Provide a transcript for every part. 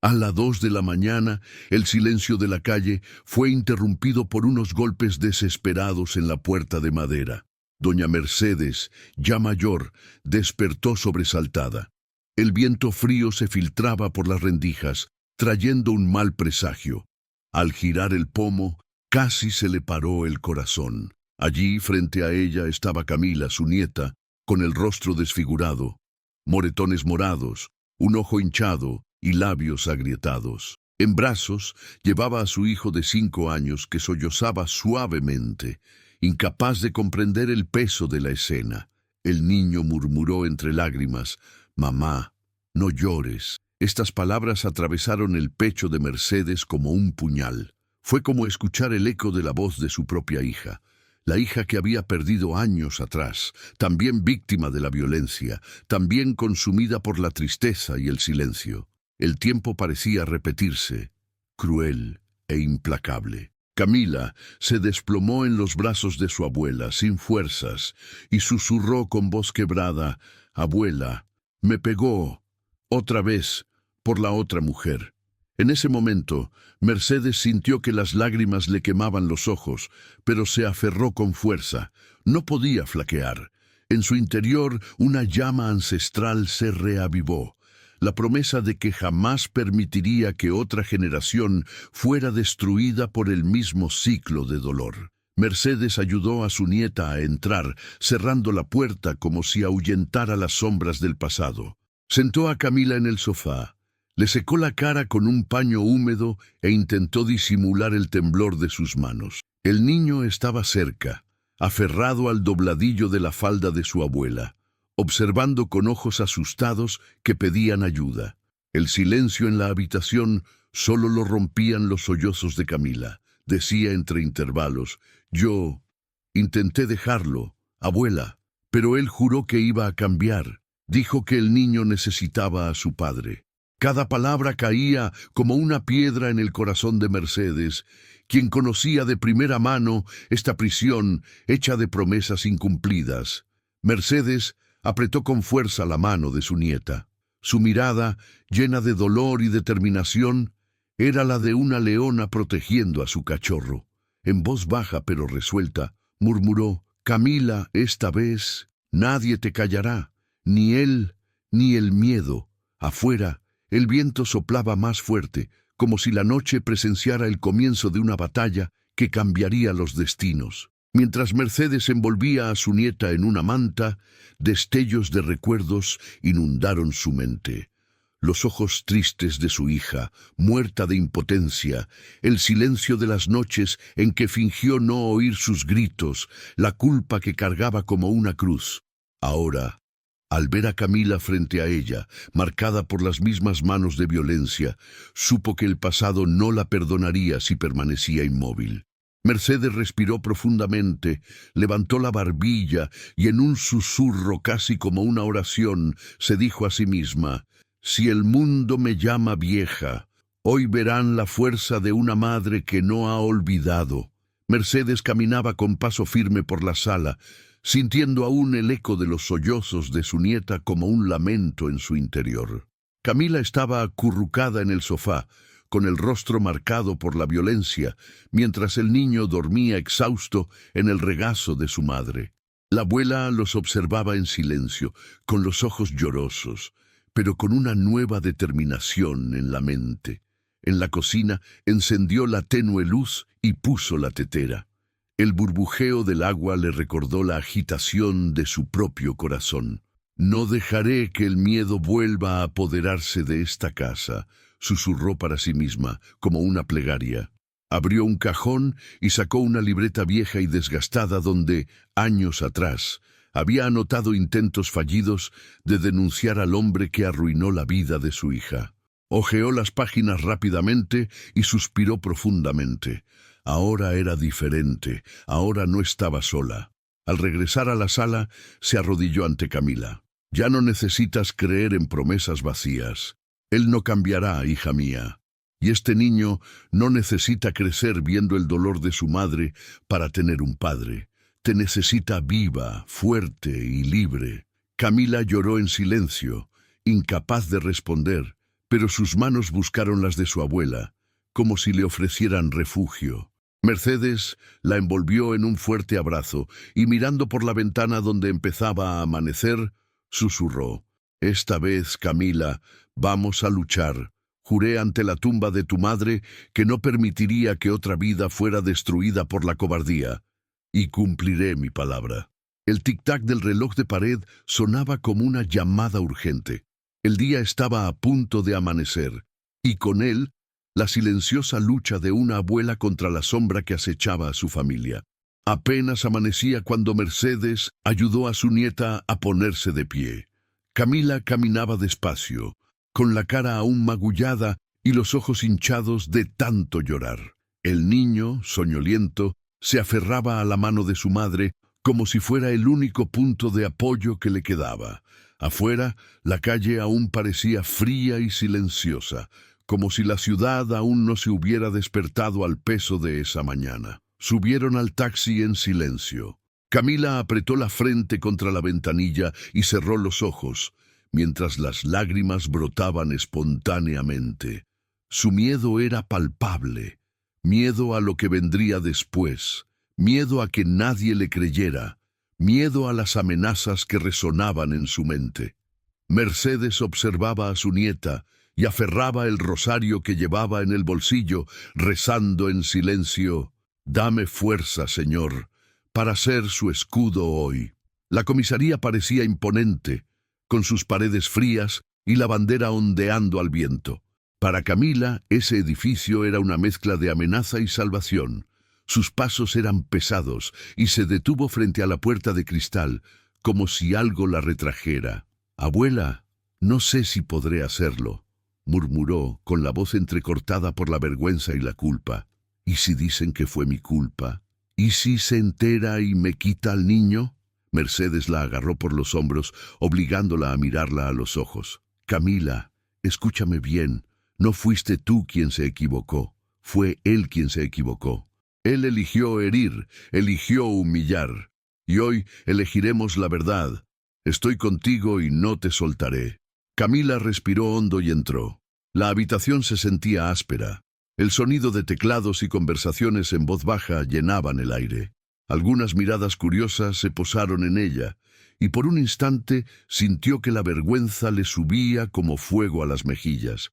A las 2 de la mañana, el silencio de la calle fue interrumpido por unos golpes desesperados en la puerta de madera. Doña Mercedes, ya mayor, despertó sobresaltada. El viento frío se filtraba por las rendijas, trayendo un mal presagio. Al girar el pomo, casi se le paró el corazón. Allí, frente a ella, estaba Camila, su nieta, con el rostro desfigurado, moretones morados, un ojo hinchado y labios agrietados. En brazos llevaba a su hijo de 5 años que sollozaba suavemente, incapaz de comprender el peso de la escena. El niño murmuró entre lágrimas: «Mamá, no llores». Estas palabras atravesaron el pecho de Mercedes como un puñal. Fue como escuchar el eco de la voz de su propia hija. La hija que había perdido años atrás, también víctima de la violencia, también consumida por la tristeza y el silencio. El tiempo parecía repetirse, cruel e implacable. Camila se desplomó en los brazos de su abuela, sin fuerzas, y susurró con voz quebrada: «Abuela, me pegó, otra vez, por la otra mujer». En ese momento, Mercedes sintió que las lágrimas le quemaban los ojos, pero se aferró con fuerza. No podía flaquear. En su interior, una llama ancestral se reavivó. La promesa de que jamás permitiría que otra generación fuera destruida por el mismo ciclo de dolor. Mercedes ayudó a su nieta a entrar, cerrando la puerta como si ahuyentara las sombras del pasado. Sentó a Camila en el sofá. Le secó la cara con un paño húmedo e intentó disimular el temblor de sus manos. El niño estaba cerca, aferrado al dobladillo de la falda de su abuela, observando con ojos asustados que pedían ayuda. El silencio en la habitación solo lo rompían los sollozos de Camila. Decía entre intervalos: «Yo intenté dejarlo, abuela, pero él juró que iba a cambiar. Dijo que el niño necesitaba a su padre». Cada palabra caía como una piedra en el corazón de Mercedes, quien conocía de primera mano esta prisión hecha de promesas incumplidas. Mercedes apretó con fuerza la mano de su nieta. Su mirada, llena de dolor y determinación, era la de una leona protegiendo a su cachorro. En voz baja pero resuelta, murmuró: «Camila, esta vez nadie te callará, ni él ni el miedo». Afuera, el viento soplaba más fuerte, como si la noche presenciara el comienzo de una batalla que cambiaría los destinos. Mientras Mercedes envolvía a su nieta en una manta, destellos de recuerdos inundaron su mente. Los ojos tristes de su hija, muerta de impotencia, el silencio de las noches en que fingió no oír sus gritos, la culpa que cargaba como una cruz. Ahora, al ver a Camila frente a ella, marcada por las mismas manos de violencia, supo que el pasado no la perdonaría si permanecía inmóvil. Mercedes respiró profundamente, levantó la barbilla y en un susurro casi como una oración se dijo a sí misma: «Si el mundo me llama vieja, hoy verán la fuerza de una madre que no ha olvidado». Mercedes caminaba con paso firme por la sala, sintiendo aún el eco de los sollozos de su nieta como un lamento en su interior. Camila estaba acurrucada en el sofá, con el rostro marcado por la violencia, mientras el niño dormía exhausto en el regazo de su madre. La abuela los observaba en silencio, con los ojos llorosos, pero con una nueva determinación en la mente. En la cocina encendió la tenue luz y puso la tetera. El burbujeo del agua le recordó la agitación de su propio corazón. «No dejaré que el miedo vuelva a apoderarse de esta casa», susurró para sí misma, como una plegaria. Abrió un cajón y sacó una libreta vieja y desgastada donde, años atrás, había anotado intentos fallidos de denunciar al hombre que arruinó la vida de su hija. Hojeó las páginas rápidamente y suspiró profundamente. Ahora era diferente, ahora no estaba sola. Al regresar a la sala, se arrodilló ante Camila. «Ya no necesitas creer en promesas vacías. Él no cambiará, hija mía. Y este niño no necesita crecer viendo el dolor de su madre para tener un padre. Te necesita viva, fuerte y libre». Camila lloró en silencio, incapaz de responder, pero sus manos buscaron las de su abuela, como si le ofrecieran refugio. Mercedes la envolvió en un fuerte abrazo y mirando por la ventana donde empezaba a amanecer, susurró: «Esta vez, Camila, vamos a luchar. Juré ante la tumba de tu madre que no permitiría que otra vida fuera destruida por la cobardía, y cumpliré mi palabra». El tic-tac del reloj de pared sonaba como una llamada urgente. El día estaba a punto de amanecer, y con él la silenciosa lucha de una abuela contra la sombra que acechaba a su familia. Apenas amanecía cuando Mercedes ayudó a su nieta a ponerse de pie. Camila caminaba despacio, con la cara aún magullada y los ojos hinchados de tanto llorar. El niño, soñoliento, se aferraba a la mano de su madre como si fuera el único punto de apoyo que le quedaba. Afuera, la calle aún parecía fría y silenciosa, como si la ciudad aún no se hubiera despertado al peso de esa mañana. Subieron al taxi en silencio. Camila apretó la frente contra la ventanilla y cerró los ojos, mientras las lágrimas brotaban espontáneamente. Su miedo era palpable, miedo a lo que vendría después, miedo a que nadie le creyera, miedo a las amenazas que resonaban en su mente. Mercedes observaba a su nieta y aferraba el rosario que llevaba en el bolsillo, rezando en silencio: «Dame fuerza, Señor, para ser su escudo hoy». La comisaría parecía imponente, con sus paredes frías y la bandera ondeando al viento. Para Camila, ese edificio era una mezcla de amenaza y salvación. Sus pasos eran pesados y se detuvo frente a la puerta de cristal, como si algo la retrajera. «Abuela, no sé si podré hacerlo», murmuró, con la voz entrecortada por la vergüenza y la culpa. «¿Y si dicen que fue mi culpa? ¿Y si se entera y me quita al niño?». Mercedes la agarró por los hombros, obligándola a mirarla a los ojos. «Camila, escúchame bien. No fuiste tú quien se equivocó. Fue él quien se equivocó. Él eligió herir, eligió humillar. Y hoy elegiremos la verdad. Estoy contigo y no te soltaré». Camila respiró hondo y entró. La habitación se sentía áspera. El sonido de teclados y conversaciones en voz baja llenaban el aire. Algunas miradas curiosas se posaron en ella, y por un instante sintió que la vergüenza le subía como fuego a las mejillas.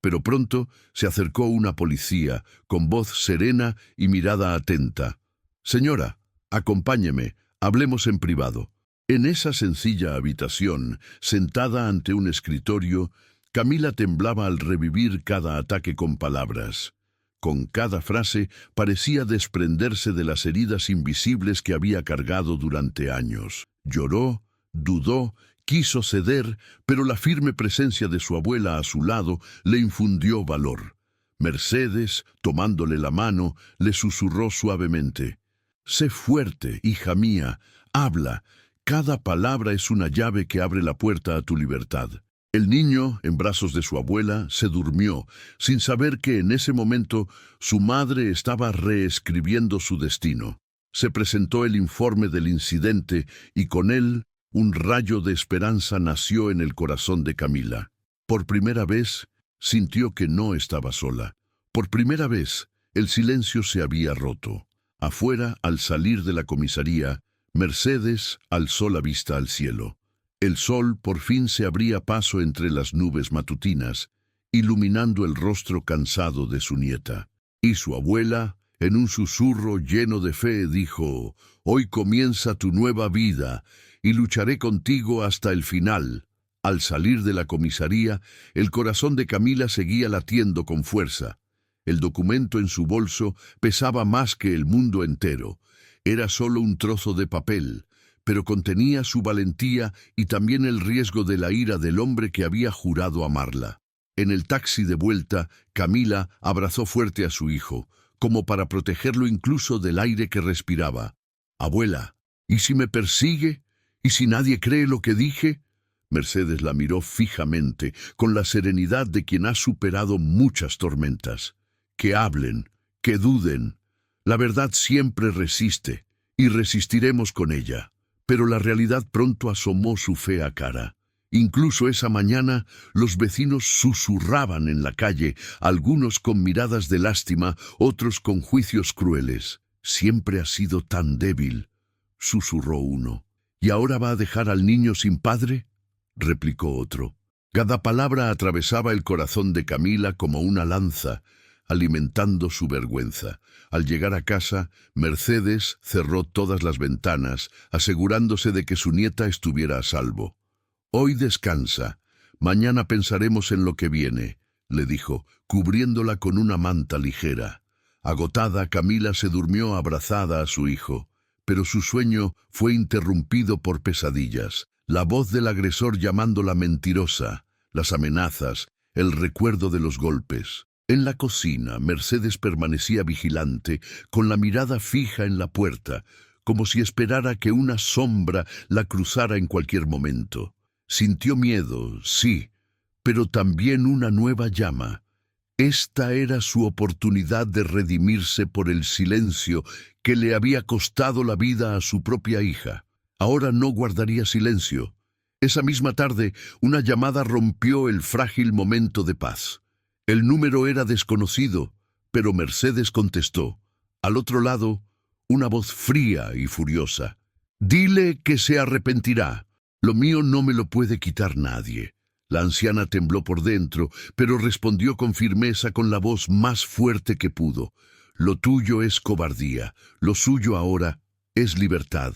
Pero pronto se acercó una policía, con voz serena y mirada atenta. «Señora, acompáñeme, hablemos en privado». En esa sencilla habitación, sentada ante un escritorio, Camila temblaba al revivir cada ataque con palabras. Con cada frase parecía desprenderse de las heridas invisibles que había cargado durante años. Lloró, dudó, quiso ceder, pero la firme presencia de su abuela a su lado le infundió valor. Mercedes, tomándole la mano, le susurró suavemente: «Sé fuerte, hija mía, habla. Cada palabra es una llave que abre la puerta a tu libertad». El niño, en brazos de su abuela, se durmió, sin saber que en ese momento su madre estaba reescribiendo su destino. Se presentó el informe del incidente y con él un rayo de esperanza nació en el corazón de Camila. Por primera vez sintió que no estaba sola. Por primera vez el silencio se había roto. Afuera, al salir de la comisaría, Mercedes alzó la vista al cielo. El sol por fin se abría paso entre las nubes matutinas, iluminando el rostro cansado de su nieta. Y su abuela, en un susurro lleno de fe, dijo: «Hoy comienza tu nueva vida, y lucharé contigo hasta el final». Al salir de la comisaría, el corazón de Camila seguía latiendo con fuerza. El documento en su bolso pesaba más que el mundo entero. Era solo un trozo de papel, pero contenía su valentía y también el riesgo de la ira del hombre que había jurado amarla. En el taxi de vuelta, Camila abrazó fuerte a su hijo, como para protegerlo incluso del aire que respiraba. «Abuela, ¿y si me persigue? ¿Y si nadie cree lo que dije?». Mercedes la miró fijamente, con la serenidad de quien ha superado muchas tormentas. «Que hablen, que duden. La verdad siempre resiste, y resistiremos con ella». Pero la realidad pronto asomó su fea cara. Incluso esa mañana los vecinos susurraban en la calle, algunos con miradas de lástima, otros con juicios crueles. «Siempre ha sido tan débil», susurró uno. «¿Y ahora va a dejar al niño sin padre?», replicó otro. Cada palabra atravesaba el corazón de Camila como una lanza, alimentando su vergüenza. Al llegar a casa, Mercedes cerró todas las ventanas, asegurándose de que su nieta estuviera a salvo. «Hoy descansa. Mañana pensaremos en lo que viene», le dijo, cubriéndola con una manta ligera. Agotada, Camila se durmió abrazada a su hijo, pero su sueño fue interrumpido por pesadillas. La voz del agresor llamándola mentirosa, las amenazas, el recuerdo de los golpes. En la cocina, Mercedes permanecía vigilante, con la mirada fija en la puerta, como si esperara que una sombra la cruzara en cualquier momento. Sintió miedo, sí, pero también una nueva llama. Esta era su oportunidad de redimirse por el silencio que le había costado la vida a su propia hija. Ahora no guardaría silencio. Esa misma tarde, una llamada rompió el frágil momento de paz. El número era desconocido, pero Mercedes contestó. Al otro lado, una voz fría y furiosa. «Dile que se arrepentirá. Lo mío no me lo puede quitar nadie». La anciana tembló por dentro, pero respondió con firmeza con la voz más fuerte que pudo. «Lo tuyo es cobardía, lo suyo ahora es libertad».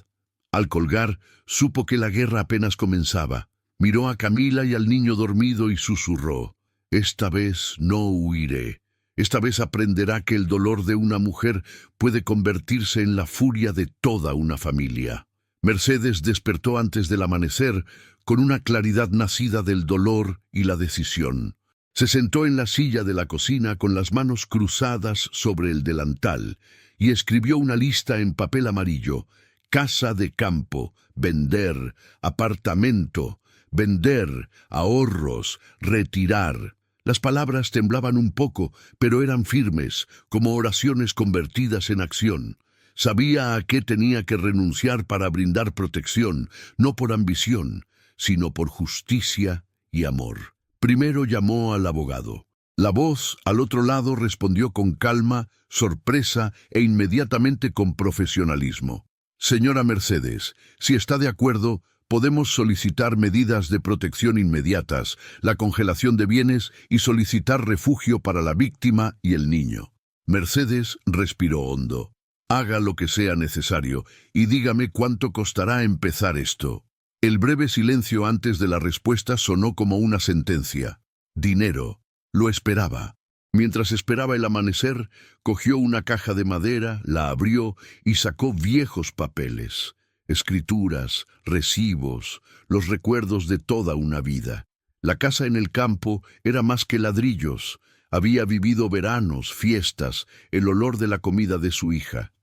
Al colgar, supo que la guerra apenas comenzaba. Miró a Camila y al niño dormido y susurró. «Esta vez no huiré. Esta vez aprenderá que el dolor de una mujer puede convertirse en la furia de toda una familia». Mercedes despertó antes del amanecer, con una claridad nacida del dolor y la decisión. Se sentó en la silla de la cocina con las manos cruzadas sobre el delantal y escribió una lista en papel amarillo. Casa de campo, vender, apartamento, vender, ahorros, retirar. Las palabras temblaban un poco, pero eran firmes, como oraciones convertidas en acción. Sabía a qué tenía que renunciar para brindar protección, no por ambición, sino por justicia y amor. Primero llamó al abogado. La voz al otro lado respondió con calma, sorpresa e inmediatamente con profesionalismo. «Señora Mercedes, si está de acuerdo, podemos solicitar medidas de protección inmediatas, la congelación de bienes y solicitar refugio para la víctima y el niño». Mercedes respiró hondo. «Haga lo que sea necesario y dígame cuánto costará empezar esto». El breve silencio antes de la respuesta sonó como una sentencia. «Dinero». Lo esperaba. Mientras esperaba el amanecer, cogió una caja de madera, la abrió y sacó viejos papeles, escrituras, recibos, los recuerdos de toda una vida. La casa en el campo era más que ladrillos. Había vivido veranos, fiestas, el olor de la comida de su hija.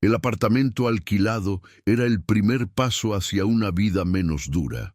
El apartamento alquilado era el primer paso hacia una vida menos dura.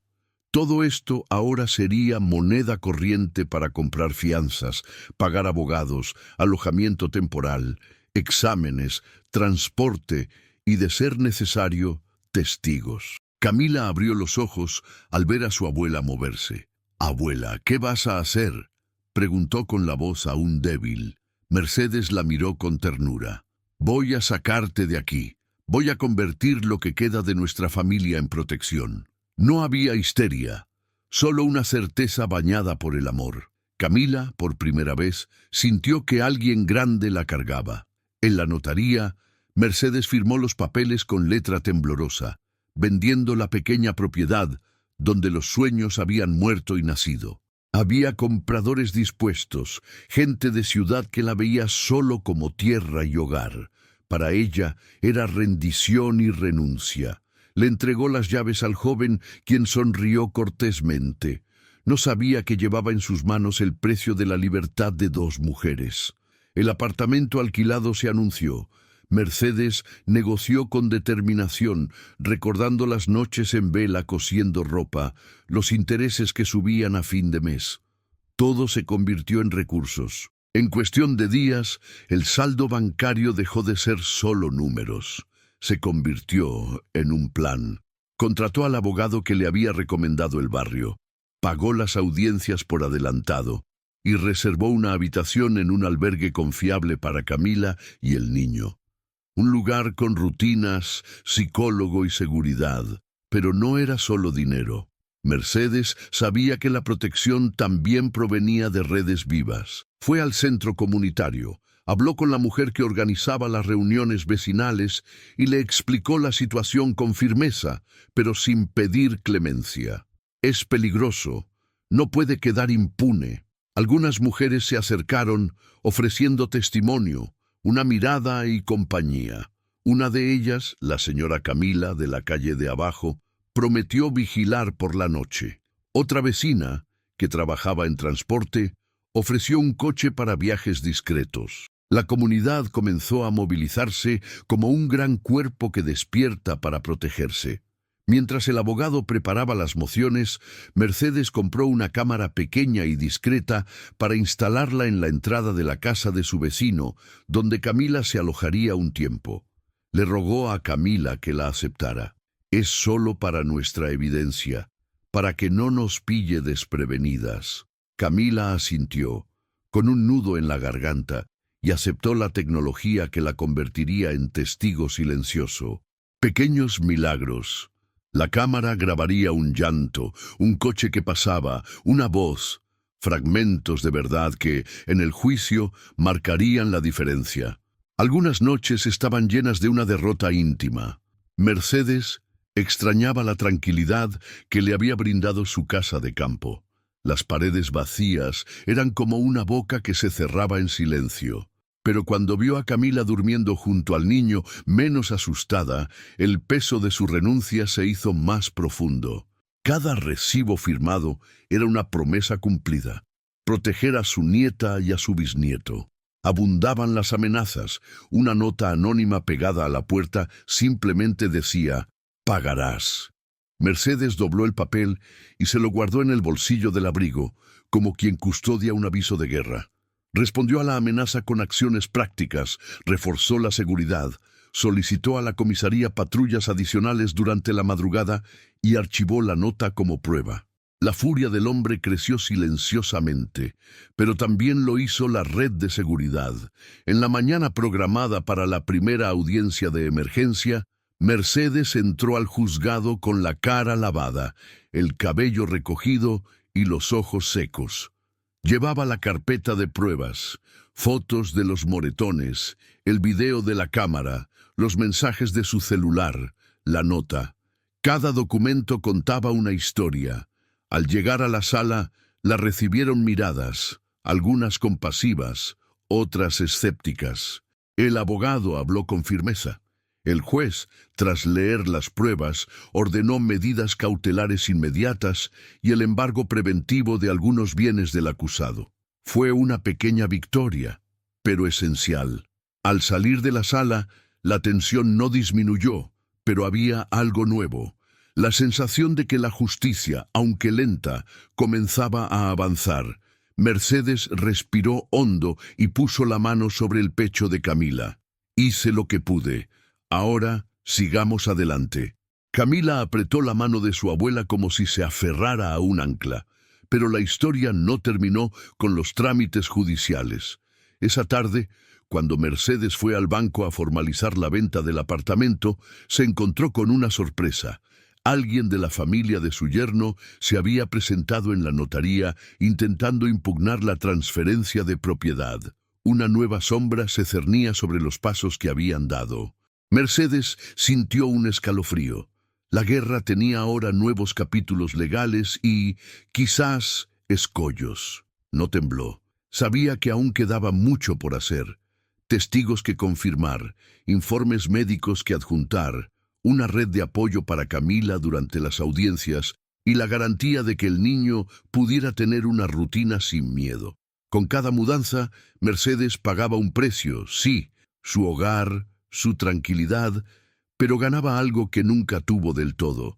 Todo esto ahora sería moneda corriente para comprar fianzas, pagar abogados, alojamiento temporal, exámenes, transporte y, de ser necesario, testigos. Camila abrió los ojos al ver a su abuela moverse. «Abuela, ¿qué vas a hacer?», preguntó con la voz aún débil. Mercedes la miró con ternura. «Voy a sacarte de aquí. Voy a convertir lo que queda de nuestra familia en protección». No había histeria, solo una certeza bañada por el amor. Camila, por primera vez, sintió que alguien grande la cargaba. En la notaría, Mercedes firmó los papeles con letra temblorosa, vendiendo la pequeña propiedad donde los sueños habían muerto y nacido. Había compradores dispuestos, gente de ciudad que la veía solo como tierra y hogar. Para ella era rendición y renuncia. Le entregó las llaves al joven, quien sonrió cortésmente. No sabía que llevaba en sus manos el precio de la libertad de dos mujeres. El apartamento alquilado se anunció. Mercedes negoció con determinación, recordando las noches en vela cosiendo ropa, los intereses que subían a fin de mes. Todo se convirtió en recursos. En cuestión de días, el saldo bancario dejó de ser solo números. Se convirtió en un plan. Contrató al abogado que le había recomendado el barrio. pagó las audiencias por adelantado y reservó una habitación en un albergue confiable para Camila y el niño. Un lugar con rutinas, psicólogo y seguridad. Pero no era solo dinero. Mercedes sabía que la protección también provenía de redes vivas. Fue al centro comunitario, habló con la mujer que organizaba las reuniones vecinales y le explicó la situación con firmeza, pero sin pedir clemencia. Es peligroso, no puede quedar impune. Algunas mujeres se acercaron ofreciendo testimonio, una mirada y compañía. Una de ellas, la señora Camila de la calle de abajo, prometió vigilar por la noche. Otra vecina, que trabajaba en transporte, ofreció un coche para viajes discretos. La comunidad comenzó a movilizarse como un gran cuerpo que despierta para protegerse. Mientras el abogado preparaba las mociones, Mercedes compró una cámara pequeña y discreta para instalarla en la entrada de la casa de su vecino, donde Camila se alojaría un tiempo. Le rogó a Camila que la aceptara. Es solo para nuestra evidencia, para que no nos pille desprevenidas. Camila asintió, con un nudo en la garganta, y aceptó la tecnología que la convertiría en testigo silencioso. Pequeños milagros. La cámara grabaría un llanto, un coche que pasaba, una voz, fragmentos de verdad que, en el juicio, marcarían la diferencia. Algunas noches estaban llenas de una derrota íntima. Mercedes extrañaba la tranquilidad que le había brindado su casa de campo. Las paredes vacías eran como una boca que se cerraba en silencio. Pero cuando vio a Camila durmiendo junto al niño, menos asustada, el peso de su renuncia se hizo más profundo. Cada recibo firmado era una promesa cumplida. Proteger a su nieta y a su bisnieto. Abundaban las amenazas. Una nota anónima pegada a la puerta simplemente decía: «Pagarás». Mercedes dobló el papel y se lo guardó en el bolsillo del abrigo, como quien custodia un aviso de guerra. Respondió a la amenaza con acciones prácticas, reforzó la seguridad, solicitó a la comisaría patrullas adicionales durante la madrugada y archivó la nota como prueba. La furia del hombre creció silenciosamente, pero también lo hizo la red de seguridad. En la mañana programada para la primera audiencia de emergencia, Mercedes entró al juzgado con la cara lavada, el cabello recogido y los ojos secos. Llevaba la carpeta de pruebas, fotos de los moretones, el video de la cámara, los mensajes de su celular, la nota. Cada documento contaba una historia. Al llegar a la sala, la recibieron miradas, algunas compasivas, otras escépticas. El abogado habló con firmeza. El juez, tras leer las pruebas, ordenó medidas cautelares inmediatas y el embargo preventivo de algunos bienes del acusado. Fue una pequeña victoria, pero esencial. Al salir de la sala, la tensión no disminuyó, pero había algo nuevo. La sensación de que la justicia, aunque lenta, comenzaba a avanzar. Mercedes respiró hondo y puso la mano sobre el pecho de Camila. «Hice lo que pude. Ahora, sigamos adelante». Camila apretó la mano de su abuela como si se aferrara a un ancla, pero la historia no terminó con los trámites judiciales. Esa tarde, cuando Mercedes fue al banco a formalizar la venta del apartamento, se encontró con una sorpresa. Alguien de la familia de su yerno se había presentado en la notaría intentando impugnar la transferencia de propiedad. Una nueva sombra se cernía sobre los pasos que habían dado. Mercedes sintió un escalofrío. La guerra tenía ahora nuevos capítulos legales y, quizás, escollos. No tembló. Sabía que aún quedaba mucho por hacer. Testigos que confirmar, informes médicos que adjuntar, una red de apoyo para Camila durante las audiencias y la garantía de que el niño pudiera tener una rutina sin miedo. Con cada mudanza, Mercedes pagaba un precio, sí, su hogar, su tranquilidad, pero ganaba algo que nunca tuvo del todo: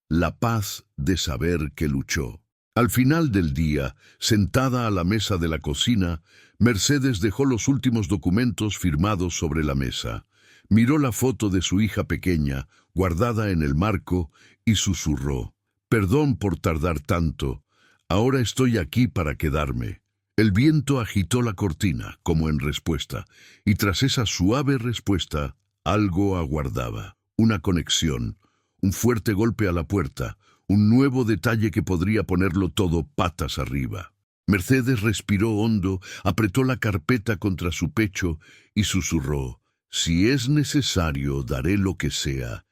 la paz de saber que luchó. Al final del día, sentada a la mesa de la cocina, Mercedes dejó los últimos documentos firmados sobre la mesa. Miró la foto de su hija pequeña, guardada en el marco, y susurró: «Perdón por tardar tanto. Ahora estoy aquí para quedarme. El viento agitó la cortina, como en respuesta, y tras esa suave respuesta, algo aguardaba. Una conexión, un fuerte golpe a la puerta, un nuevo detalle que podría ponerlo todo patas arriba. Mercedes respiró hondo, apretó la carpeta contra su pecho y susurró: «Si es necesario, daré lo que sea,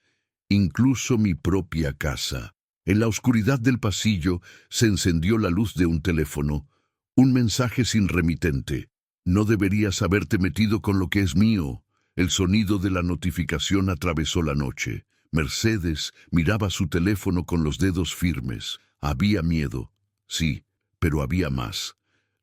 incluso mi propia casa». En la oscuridad del pasillo se encendió la luz de un teléfono. Un mensaje sin remitente. «No deberías haberte metido con lo que es mío». El sonido de la notificación atravesó la noche. Mercedes miraba su teléfono con los dedos firmes. Había miedo, sí, pero había más.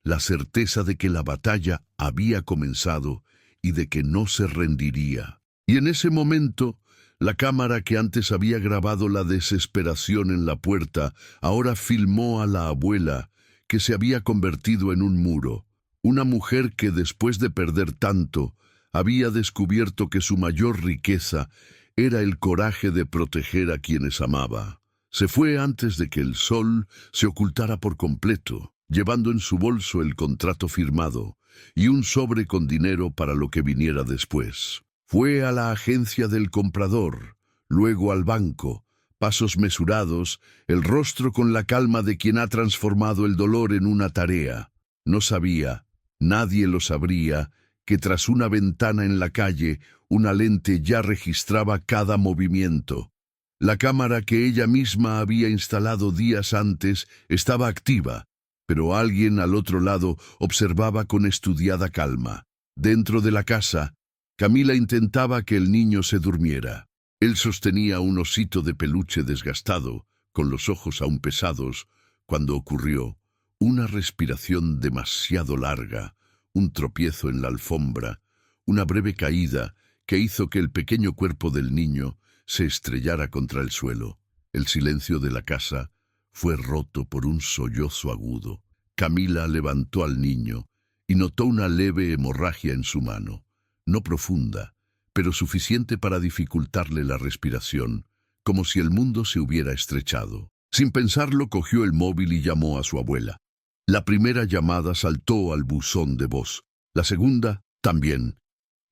La certeza de que la batalla había comenzado y de que no se rendiría. Y en ese momento, la cámara que antes había grabado la desesperación en la puerta, ahora filmó a la abuela, que se había convertido en un muro. Una mujer que, después de perder tanto, había descubierto que su mayor riqueza era el coraje de proteger a quienes amaba. Se fue antes de que el sol se ocultara por completo, llevando en su bolso el contrato firmado y un sobre con dinero para lo que viniera después. Fue a la agencia del comprador, luego al banco, pasos mesurados, el rostro con la calma de quien ha transformado el dolor en una tarea. No sabía, nadie lo sabría, que tras una ventana en la calle, una lente ya registraba cada movimiento. La cámara que ella misma había instalado días antes estaba activa, pero alguien al otro lado observaba con estudiada calma. Dentro de la casa, Camila intentaba que el niño se durmiera. Él sostenía un osito de peluche desgastado, con los ojos aún pesados, cuando ocurrió una respiración demasiado larga, un tropiezo en la alfombra, una breve caída que hizo que el pequeño cuerpo del niño se estrellara contra el suelo. El silencio de la casa fue roto por un sollozo agudo. Camila levantó al niño y notó una leve hemorragia en su mano, no profunda, pero suficiente para dificultarle la respiración, como si el mundo se hubiera estrechado. Sin pensarlo, cogió el móvil y llamó a su abuela. La primera llamada saltó al buzón de voz, la segunda también.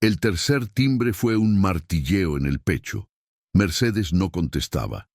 El tercer timbre fue un martilleo en el pecho. Mercedes no contestaba.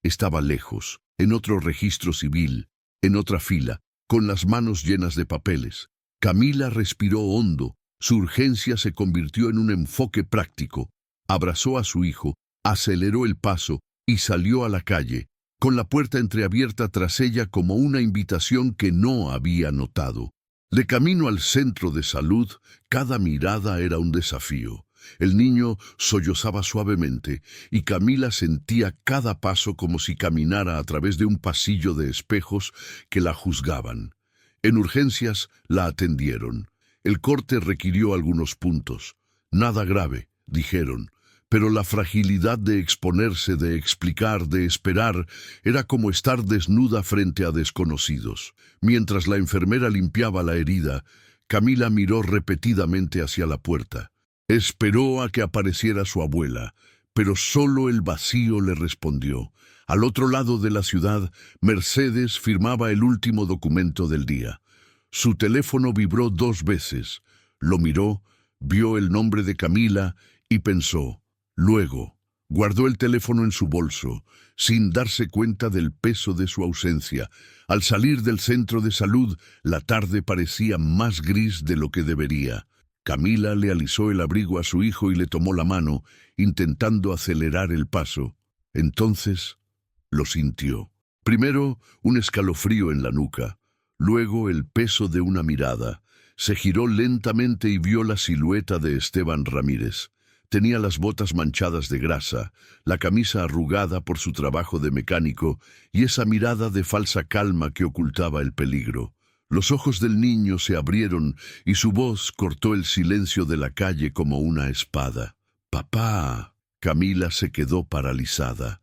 Estaba lejos, en otro registro civil, en otra fila, con las manos llenas de papeles. Camila respiró hondo. Su urgencia se convirtió en un enfoque práctico. Abrazó a su hijo, aceleró el paso y salió a la calle, con la puerta entreabierta tras ella como una invitación que no había notado. De camino al centro de salud, cada mirada era un desafío. El niño sollozaba suavemente y Camila sentía cada paso como si caminara a través de un pasillo de espejos que la juzgaban. En urgencias la atendieron. El corte requirió algunos puntos. Nada grave, dijeron, pero la fragilidad de exponerse, de explicar, de esperar, era como estar desnuda frente a desconocidos. Mientras la enfermera limpiaba la herida, Camila miró repetidamente hacia la puerta. Esperó a que apareciera su abuela, pero solo el vacío le respondió. Al otro lado de la ciudad, Mercedes firmaba el último documento del día. Su teléfono vibró 2 veces. Lo miró, vio el nombre de Camila y pensó. Luego, guardó el teléfono en su bolso, sin darse cuenta del peso de su ausencia. Al salir del centro de salud, la tarde parecía más gris de lo que debería. Camila le alisó el abrigo a su hijo y le tomó la mano, intentando acelerar el paso. Entonces, lo sintió. Primero, un escalofrío en la nuca. Luego el peso de una mirada. Se giró lentamente y vio la silueta de Esteban Ramírez. Tenía las botas manchadas de grasa, la camisa arrugada por su trabajo de mecánico y esa mirada de falsa calma que ocultaba el peligro. Los ojos del niño se abrieron y su voz cortó el silencio de la calle como una espada. «Papá». Camila se quedó paralizada.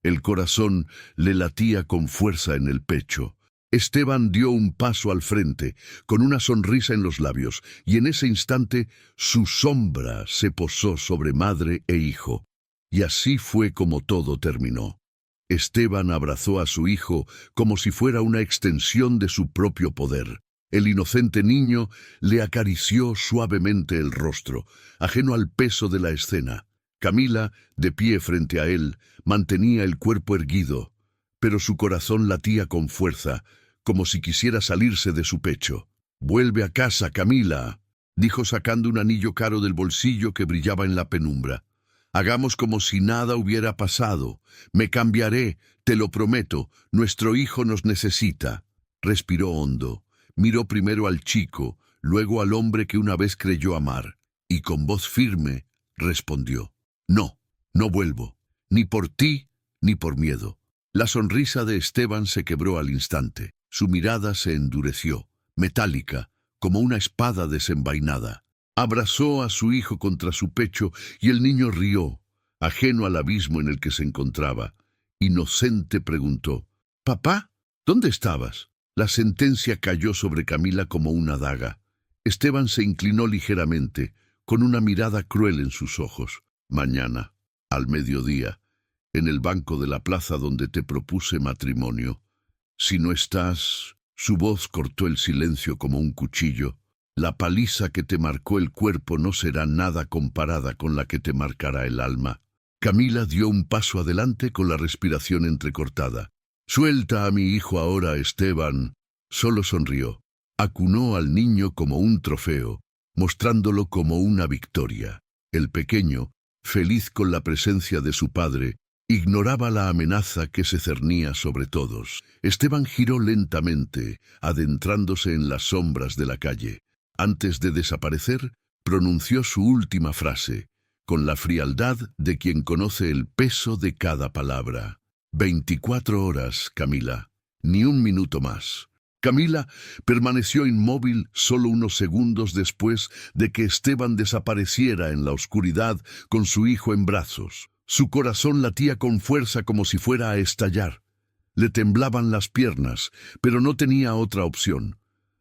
El corazón le latía con fuerza en el pecho. Esteban dio un paso al frente, con una sonrisa en los labios, y en ese instante su sombra se posó sobre madre e hijo. Y así fue como todo terminó. Esteban abrazó a su hijo como si fuera una extensión de su propio poder. El inocente niño le acarició suavemente el rostro, ajeno al peso de la escena. Camila, de pie frente a él, mantenía el cuerpo erguido, pero su corazón latía con fuerza, como si quisiera salirse de su pecho. «Vuelve a casa, Camila», dijo sacando un anillo caro del bolsillo que brillaba en la penumbra. «Hagamos como si nada hubiera pasado. Me cambiaré, te lo prometo. Nuestro hijo nos necesita». Respiró hondo. Miró primero al chico, luego al hombre que una vez creyó amar, y con voz firme respondió: «No, no vuelvo, ni por ti, ni por miedo». La sonrisa de Esteban se quebró al instante. Su mirada se endureció, metálica, como una espada desenvainada. Abrazó a su hijo contra su pecho y el niño rió, ajeno al abismo en el que se encontraba. Inocente preguntó: «Papá, ¿dónde estabas?». La sentencia cayó sobre Camila como una daga. Esteban se inclinó ligeramente, con una mirada cruel en sus ojos. «Mañana, al mediodía, en el banco de la plaza donde te propuse matrimonio. Si no estás...». Su voz cortó el silencio como un cuchillo. «La paliza que te marcó el cuerpo no será nada comparada con la que te marcará el alma». Camila dio un paso adelante con la respiración entrecortada. «Suelta a mi hijo ahora, Esteban». Solo sonrió. Acunó al niño como un trofeo, mostrándolo como una victoria. El pequeño, feliz con la presencia de su padre, ignoraba la amenaza que se cernía sobre todos. Esteban giró lentamente, adentrándose en las sombras de la calle. Antes de desaparecer, pronunció su última frase, con la frialdad de quien conoce el peso de cada palabra. 24 horas, Camila, ni un minuto más». Camila permaneció inmóvil solo unos segundos después de que Esteban desapareciera en la oscuridad con su hijo en brazos. Su corazón latía con fuerza como si fuera a estallar. Le temblaban las piernas, pero no tenía otra opción.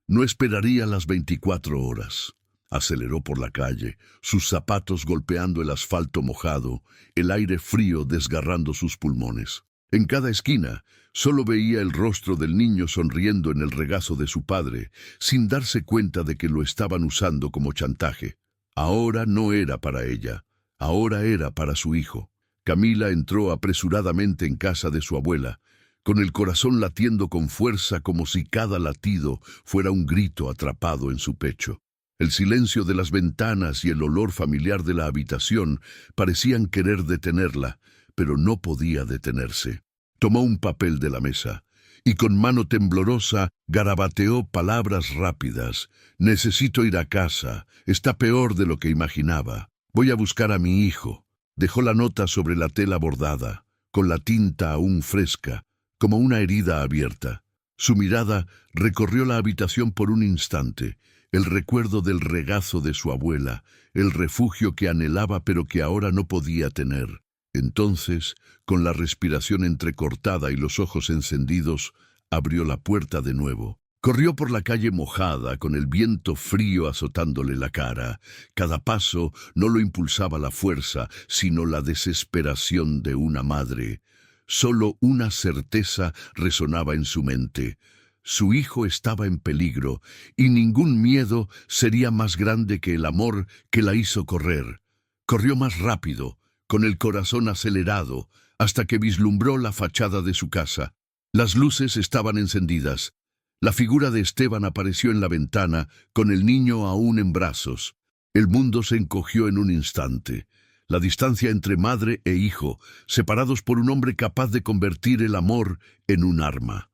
No esperaría las 24 horas. Aceleró por la calle, sus zapatos golpeando el asfalto mojado, el aire frío desgarrando sus pulmones. En cada esquina, solo veía el rostro del niño sonriendo en el regazo de su padre, sin darse cuenta de que lo estaban usando como chantaje. Ahora no era para ella, ahora era para su hijo. Camila entró apresuradamente en casa de su abuela, con el corazón latiendo con fuerza como si cada latido fuera un grito atrapado en su pecho. El silencio de las ventanas y el olor familiar de la habitación parecían querer detenerla, pero no podía detenerse. Tomó un papel de la mesa y con mano temblorosa garabateó palabras rápidas. «Necesito ir a casa. Está peor de lo que imaginaba. Voy a buscar a mi hijo». Dejó la nota sobre la tela bordada, con la tinta aún fresca, como una herida abierta. Su mirada recorrió la habitación por un instante, el recuerdo del regazo de su abuela, el refugio que anhelaba pero que ahora no podía tener. Entonces, con la respiración entrecortada y los ojos encendidos, abrió la puerta de nuevo. Corrió por la calle mojada, con el viento frío azotándole la cara. Cada paso no lo impulsaba la fuerza, sino la desesperación de una madre. Solo una certeza resonaba en su mente. Su hijo estaba en peligro, y ningún miedo sería más grande que el amor que la hizo correr. Corrió más rápido, con el corazón acelerado, hasta que vislumbró la fachada de su casa. Las luces estaban encendidas. La figura de Esteban apareció en la ventana, con el niño aún en brazos. El mundo se encogió en un instante. La distancia entre madre e hijo, separados por un hombre capaz de convertir el amor en un arma.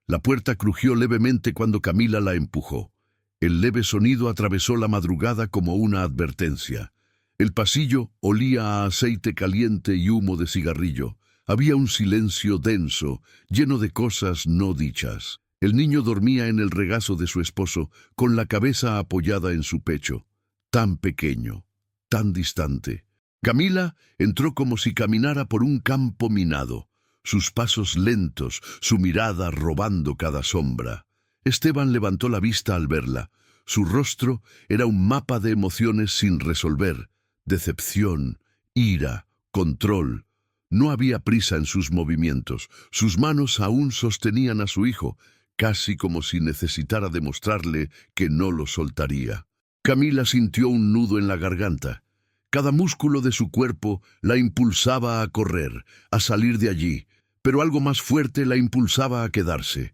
La puerta crujió levemente cuando Camila la empujó. El leve sonido atravesó la madrugada como una advertencia. El pasillo olía a aceite caliente y humo de cigarrillo. Había un silencio denso, lleno de cosas no dichas. El niño dormía en el regazo de su esposo, con la cabeza apoyada en su pecho. Tan pequeño, tan distante. Camila entró como si caminara por un campo minado, sus pasos lentos, su mirada robando cada sombra. Esteban levantó la vista al verla. Su rostro era un mapa de emociones sin resolver. Decepción, ira, control. No había prisa en sus movimientos. Sus manos aún sostenían a su hijo, casi como si necesitara demostrarle que no lo soltaría. Camila sintió un nudo en la garganta. Cada músculo de su cuerpo la impulsaba a correr, a salir de allí, pero algo más fuerte la impulsaba a quedarse.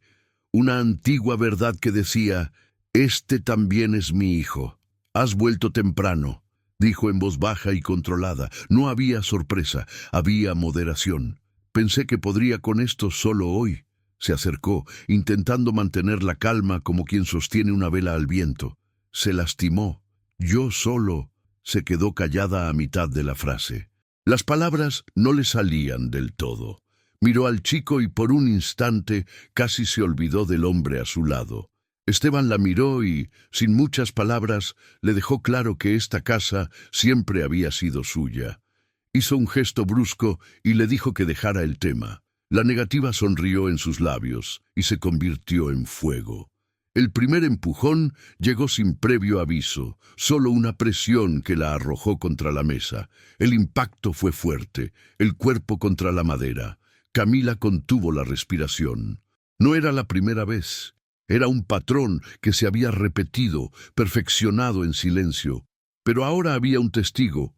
Una antigua verdad que decía: «Este también es mi hijo». «Has vuelto temprano», dijo en voz baja y controlada. No había sorpresa, había moderación. «Pensé que podría con esto solo hoy». Se acercó, intentando mantener la calma como quien sostiene una vela al viento. «Se lastimó. Yo solo». Se quedó callada a mitad de la frase. Las palabras no le salían del todo. Miró al chico y por un instante casi se olvidó del hombre a su lado. Esteban la miró y, sin muchas palabras, le dejó claro que esta casa siempre había sido suya. Hizo un gesto brusco y le dijo que dejara el tema. La negativa sonrió en sus labios y se convirtió en fuego. El primer empujón llegó sin previo aviso, solo una presión que la arrojó contra la mesa. El impacto fue fuerte, el cuerpo contra la madera. Camila contuvo la respiración. No era la primera vez. Era un patrón que se había repetido, perfeccionado en silencio. Pero ahora había un testigo.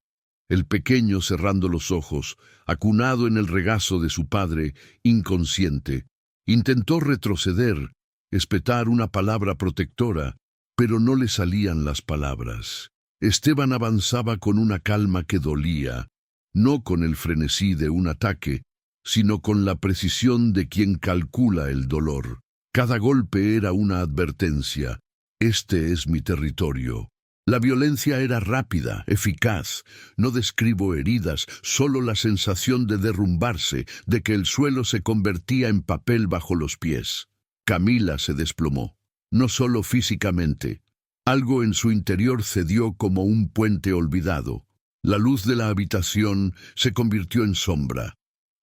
El pequeño cerrando los ojos, acunado en el regazo de su padre, inconsciente. Intentó retroceder, espetar una palabra protectora, pero no le salían las palabras. Esteban avanzaba con una calma que dolía, no con el frenesí de un ataque, sino con la precisión de quien calcula el dolor. Cada golpe era una advertencia. Este es mi territorio. La violencia era rápida, eficaz. No describo heridas, solo la sensación de derrumbarse, de que el suelo se convertía en papel bajo los pies. Camila se desplomó, no solo físicamente. Algo en su interior cedió como un puente olvidado. La luz de la habitación se convirtió en sombra.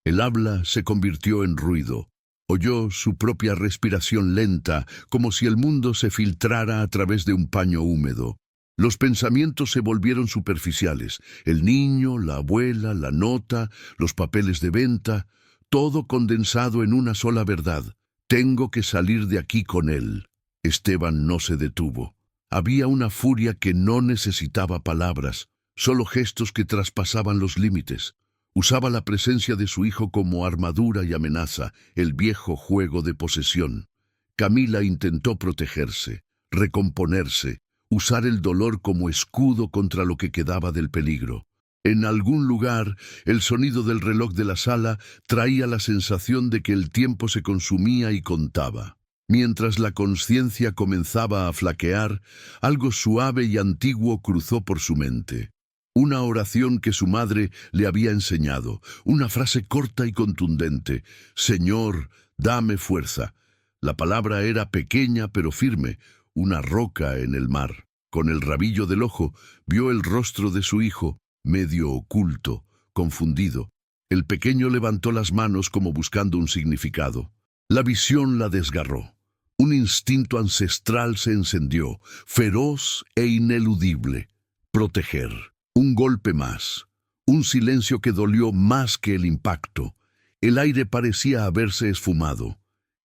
El habla se convirtió en ruido. Oyó su propia respiración lenta, como si el mundo se filtrara a través de un paño húmedo. Los pensamientos se volvieron superficiales. El niño, la abuela, la nota, los papeles de venta, todo condensado en una sola verdad. Tengo que salir de aquí con él. Esteban no se detuvo. Había una furia que no necesitaba palabras, solo gestos que traspasaban los límites. Usaba la presencia de su hijo como armadura y amenaza, el viejo juego de posesión. Camila intentó protegerse, recomponerse, usar el dolor como escudo contra lo que quedaba del peligro. En algún lugar, el sonido del reloj de la sala traía la sensación de que el tiempo se consumía y contaba. Mientras la conciencia comenzaba a flaquear, algo suave y antiguo cruzó por su mente. Una oración que su madre le había enseñado, una frase corta y contundente: «Señor, dame fuerza». La palabra era pequeña pero firme, una roca en el mar. Con el rabillo del ojo, vio el rostro de su hijo, medio oculto, confundido. El pequeño levantó las manos como buscando un significado. La visión la desgarró. Un instinto ancestral se encendió, feroz e ineludible. Proteger. Un golpe más. Un silencio que dolió más que el impacto. El aire parecía haberse esfumado.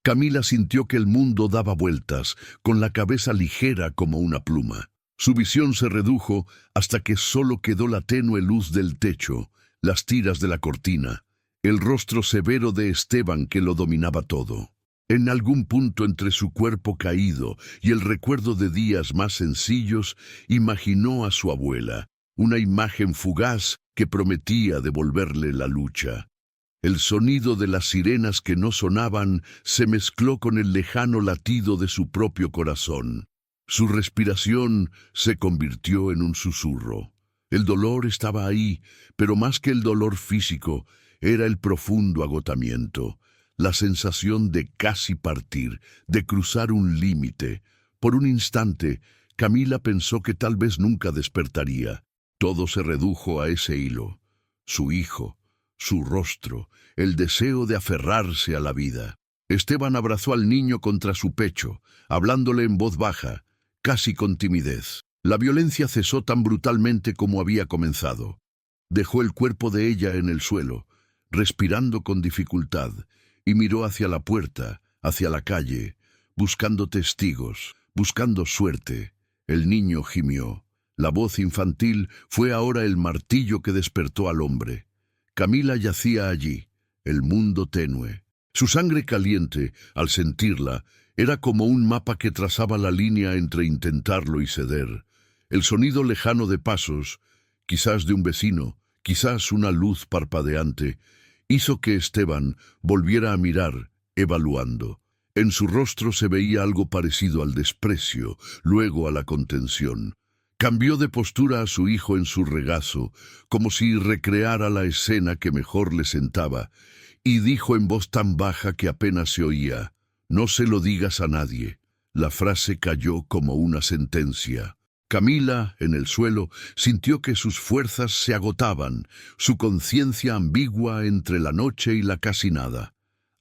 Camila sintió que el mundo daba vueltas, con la cabeza ligera como una pluma. Su visión se redujo hasta que solo quedó la tenue luz del techo, las tiras de la cortina, el rostro severo de Esteban que lo dominaba todo. En algún punto entre su cuerpo caído y el recuerdo de días más sencillos, imaginó a su abuela, una imagen fugaz que prometía devolverle la lucha. El sonido de las sirenas que no sonaban se mezcló con el lejano latido de su propio corazón. Su respiración se convirtió en un susurro. El dolor estaba ahí, pero más que el dolor físico, era el profundo agotamiento, la sensación de casi partir, de cruzar un límite. Por un instante, Camila pensó que tal vez nunca despertaría. Todo se redujo a ese hilo. Su hijo, su rostro, el deseo de aferrarse a la vida. Esteban abrazó al niño contra su pecho, hablándole en voz baja, casi con timidez. La violencia cesó tan brutalmente como había comenzado. Dejó el cuerpo de ella en el suelo. respirando con dificultad, y miró hacia la puerta, hacia la calle, buscando testigos, buscando suerte. El niño gimió. La voz infantil fue ahora el martillo que despertó al hombre. Camila yacía allí, el mundo tenue. Su sangre caliente, al sentirla, era como un mapa que trazaba la línea entre intentarlo y ceder. El sonido lejano de pasos, quizás de un vecino, quizás una luz parpadeante, hizo que Esteban volviera a mirar, evaluando. En su rostro se veía algo parecido al desprecio, luego a la contención. Cambió de postura a su hijo en su regazo, como si recreara la escena que mejor le sentaba, y dijo en voz tan baja que apenas se oía: «No se lo digas a nadie». La frase cayó como una sentencia. Camila, en el suelo, sintió que sus fuerzas se agotaban, su conciencia ambigua entre la noche y la casi nada.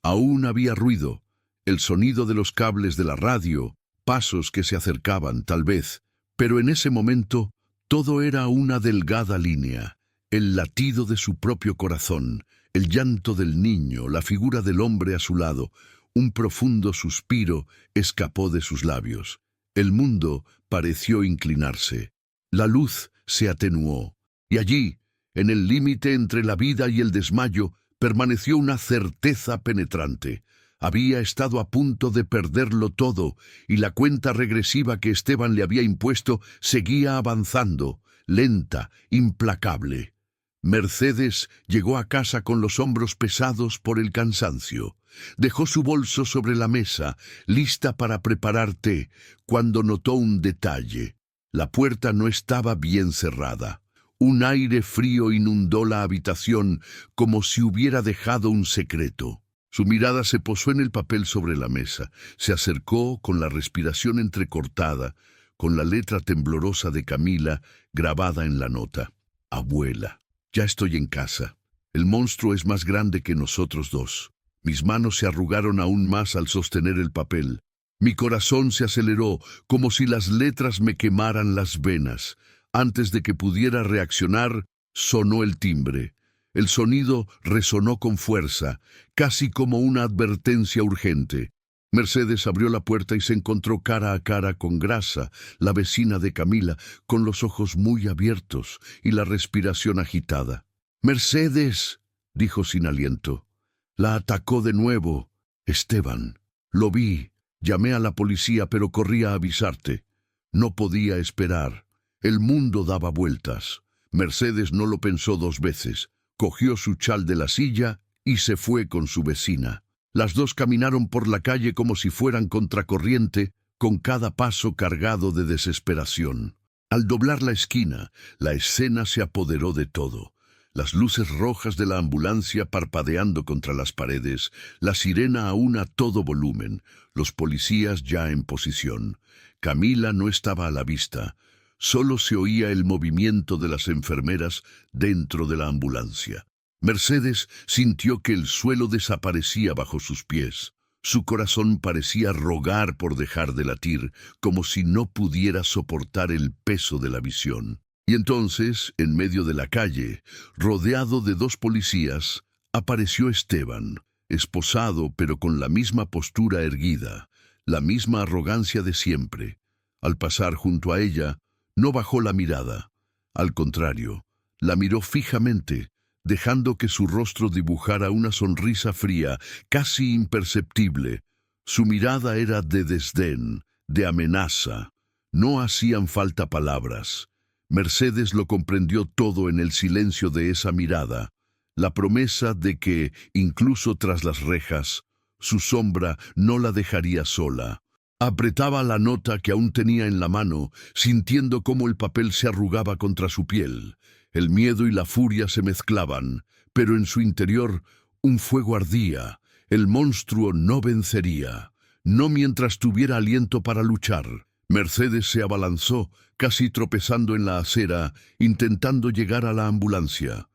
Aún había ruido, el sonido de los cables de la radio, pasos que se acercaban, tal vez, pero en ese momento todo era una delgada línea, el latido de su propio corazón, el llanto del niño, la figura del hombre a su lado. Un profundo suspiro escapó de sus labios. El mundo pareció inclinarse. La luz se atenuó, y allí, en el límite entre la vida y el desmayo, permaneció una certeza penetrante. Había estado a punto de perderlo todo, y la cuenta regresiva que Esteban le había impuesto seguía avanzando, lenta, implacable. Mercedes llegó a casa con los hombros pesados por el cansancio. Dejó su bolso sobre la mesa, lista para preparar té, cuando notó un detalle. La puerta no estaba bien cerrada. Un aire frío inundó la habitación como si hubiera dejado un secreto. Su mirada se posó en el papel sobre la mesa. Se acercó con la respiración entrecortada, con la letra temblorosa de Camila grabada en la nota. Abuela, ya estoy en casa. El monstruo es más grande que nosotros dos. Mis manos se arrugaron aún más al sostener el papel. Mi corazón se aceleró, como si las letras me quemaran las venas. Antes de que pudiera reaccionar, sonó el timbre. El sonido resonó con fuerza, casi como una advertencia urgente. Mercedes abrió la puerta y se encontró cara a cara con Grasa, la vecina de Camila, con los ojos muy abiertos y la respiración agitada. «Mercedes», dijo sin aliento. «La atacó de nuevo, Esteban. Lo vi, llamé a la policía, pero corrí a avisarte. No podía esperar. El mundo daba vueltas». Mercedes no lo pensó dos veces. Cogió su chal de la silla y se fue con su vecina. Las dos caminaron por la calle como si fueran contracorriente, con cada paso cargado de desesperación. Al doblar la esquina, la escena se apoderó de todo. Las luces rojas de la ambulancia parpadeando contra las paredes, la sirena aún a todo volumen, los policías ya en posición. Camila no estaba a la vista. Solo se oía el movimiento de las enfermeras dentro de la ambulancia. Mercedes sintió que el suelo desaparecía bajo sus pies. Su corazón parecía rogar por dejar de latir, como si no pudiera soportar el peso de la visión. Y entonces, en medio de la calle, rodeado de dos policías, apareció Esteban, esposado pero con la misma postura erguida, la misma arrogancia de siempre. Al pasar junto a ella, no bajó la mirada. Al contrario, la miró fijamente, dejando que su rostro dibujara una sonrisa fría, casi imperceptible. Su mirada era de desdén, de amenaza. No hacían falta palabras. Mercedes lo comprendió todo en el silencio de esa mirada, la promesa de que, incluso tras las rejas, su sombra no la dejaría sola. Apretaba la nota que aún tenía en la mano, sintiendo cómo el papel se arrugaba contra su piel. El miedo y la furia se mezclaban, pero en su interior un fuego ardía. El monstruo no vencería, no mientras tuviera aliento para luchar. Mercedes se abalanzó, casi tropezando en la acera, intentando llegar a la ambulancia.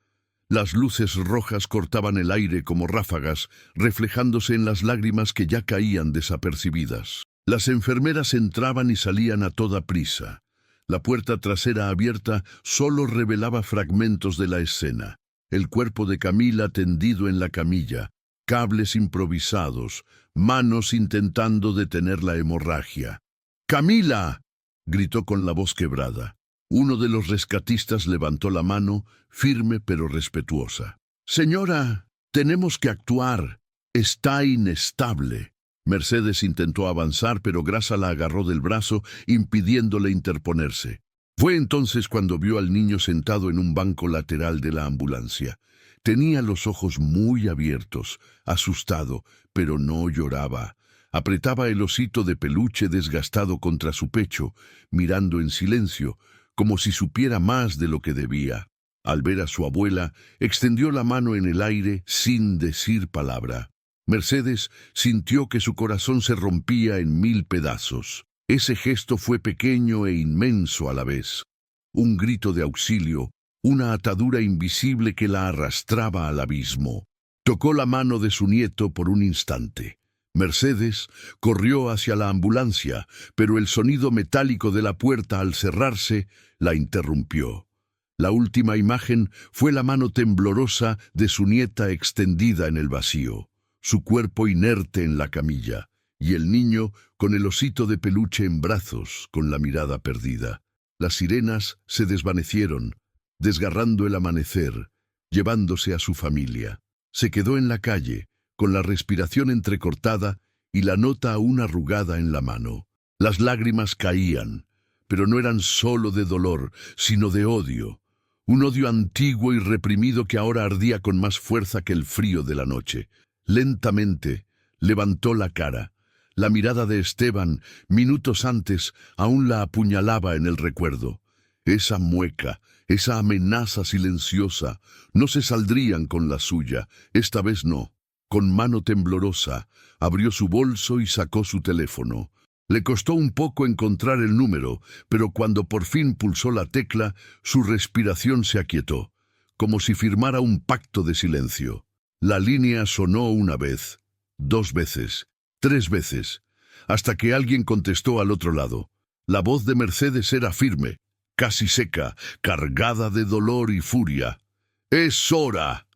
Las luces rojas cortaban el aire como ráfagas, reflejándose en las lágrimas que ya caían desapercibidas. Las enfermeras entraban y salían a toda prisa. La puerta trasera abierta solo revelaba fragmentos de la escena. El cuerpo de Camila tendido en la camilla, cables improvisados, manos intentando detener la hemorragia. ¡Camila!, gritó con la voz quebrada. Uno de los rescatistas levantó la mano, firme pero respetuosa. «Señora, tenemos que actuar. Está inestable». Mercedes intentó avanzar, pero Grasa la agarró del brazo, impidiéndole interponerse. Fue entonces cuando vio al niño sentado en un banco lateral de la ambulancia. Tenía los ojos muy abiertos, asustado, pero no lloraba. Apretaba el osito de peluche desgastado contra su pecho, mirando en silencio, como si supiera más de lo que debía. Al ver a su abuela, extendió la mano en el aire sin decir palabra. Mercedes sintió que su corazón se rompía en 1000 pedazos. Ese gesto fue pequeño e inmenso a la vez. Un grito de auxilio, una atadura invisible que la arrastraba al abismo. Tocó la mano de su nieto por un instante. Mercedes corrió hacia la ambulancia, pero el sonido metálico de la puerta al cerrarse la interrumpió. La última imagen fue la mano temblorosa de su nieta extendida en el vacío, su cuerpo inerte en la camilla, y el niño con el osito de peluche en brazos, con la mirada perdida. Las sirenas se desvanecieron, desgarrando el amanecer, llevándose a su familia. Se quedó en la calle, con la respiración entrecortada y la nota aún arrugada en la mano. Las lágrimas caían, pero no eran solo de dolor, sino de odio. Un odio antiguo y reprimido que ahora ardía con más fuerza que el frío de la noche. Lentamente levantó la cara. La mirada de Esteban, minutos antes, aún la apuñalaba en el recuerdo. Esa mueca, esa amenaza silenciosa, no se saldrían con la suya. Esta vez no. Con mano temblorosa, abrió su bolso y sacó su teléfono. Le costó un poco encontrar el número, pero cuando por fin pulsó la tecla, su respiración se aquietó, como si firmara un pacto de silencio. La línea sonó una vez, 2 veces, 3 veces, hasta que alguien contestó al otro lado. La voz de Mercedes era firme, casi seca, cargada de dolor y furia. «¡Es hora!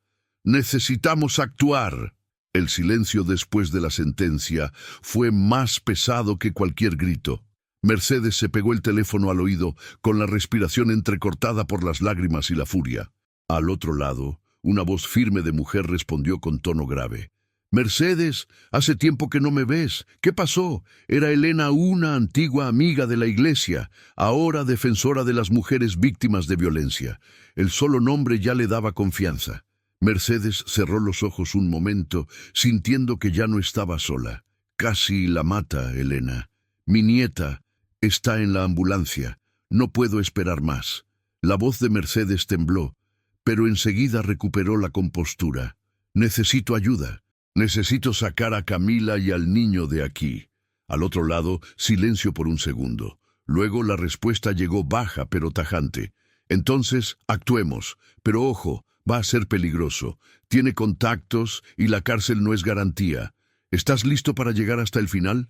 Necesitamos actuar». El silencio después de la sentencia fue más pesado que cualquier grito. Mercedes se pegó el teléfono al oído, con la respiración entrecortada por las lágrimas y la furia. Al otro lado, una voz firme de mujer respondió con tono grave. «Mercedes, hace tiempo que no me ves. ¿Qué pasó?» Era Elena, una antigua amiga de la iglesia, ahora defensora de las mujeres víctimas de violencia. El solo nombre ya le daba confianza. Mercedes cerró los ojos un momento, sintiendo que ya no estaba sola. «Casi la mata, Elena. Mi nieta está en la ambulancia. No puedo esperar más». La voz de Mercedes tembló, pero enseguida recuperó la compostura. «Necesito ayuda. Necesito sacar a Camila y al niño de aquí». Al otro lado, silencio por un segundo. Luego la respuesta llegó baja pero tajante. «Entonces, actuemos. Pero ojo, va a ser peligroso. Tiene contactos y la cárcel no es garantía. ¿Estás listo para llegar hasta el final?»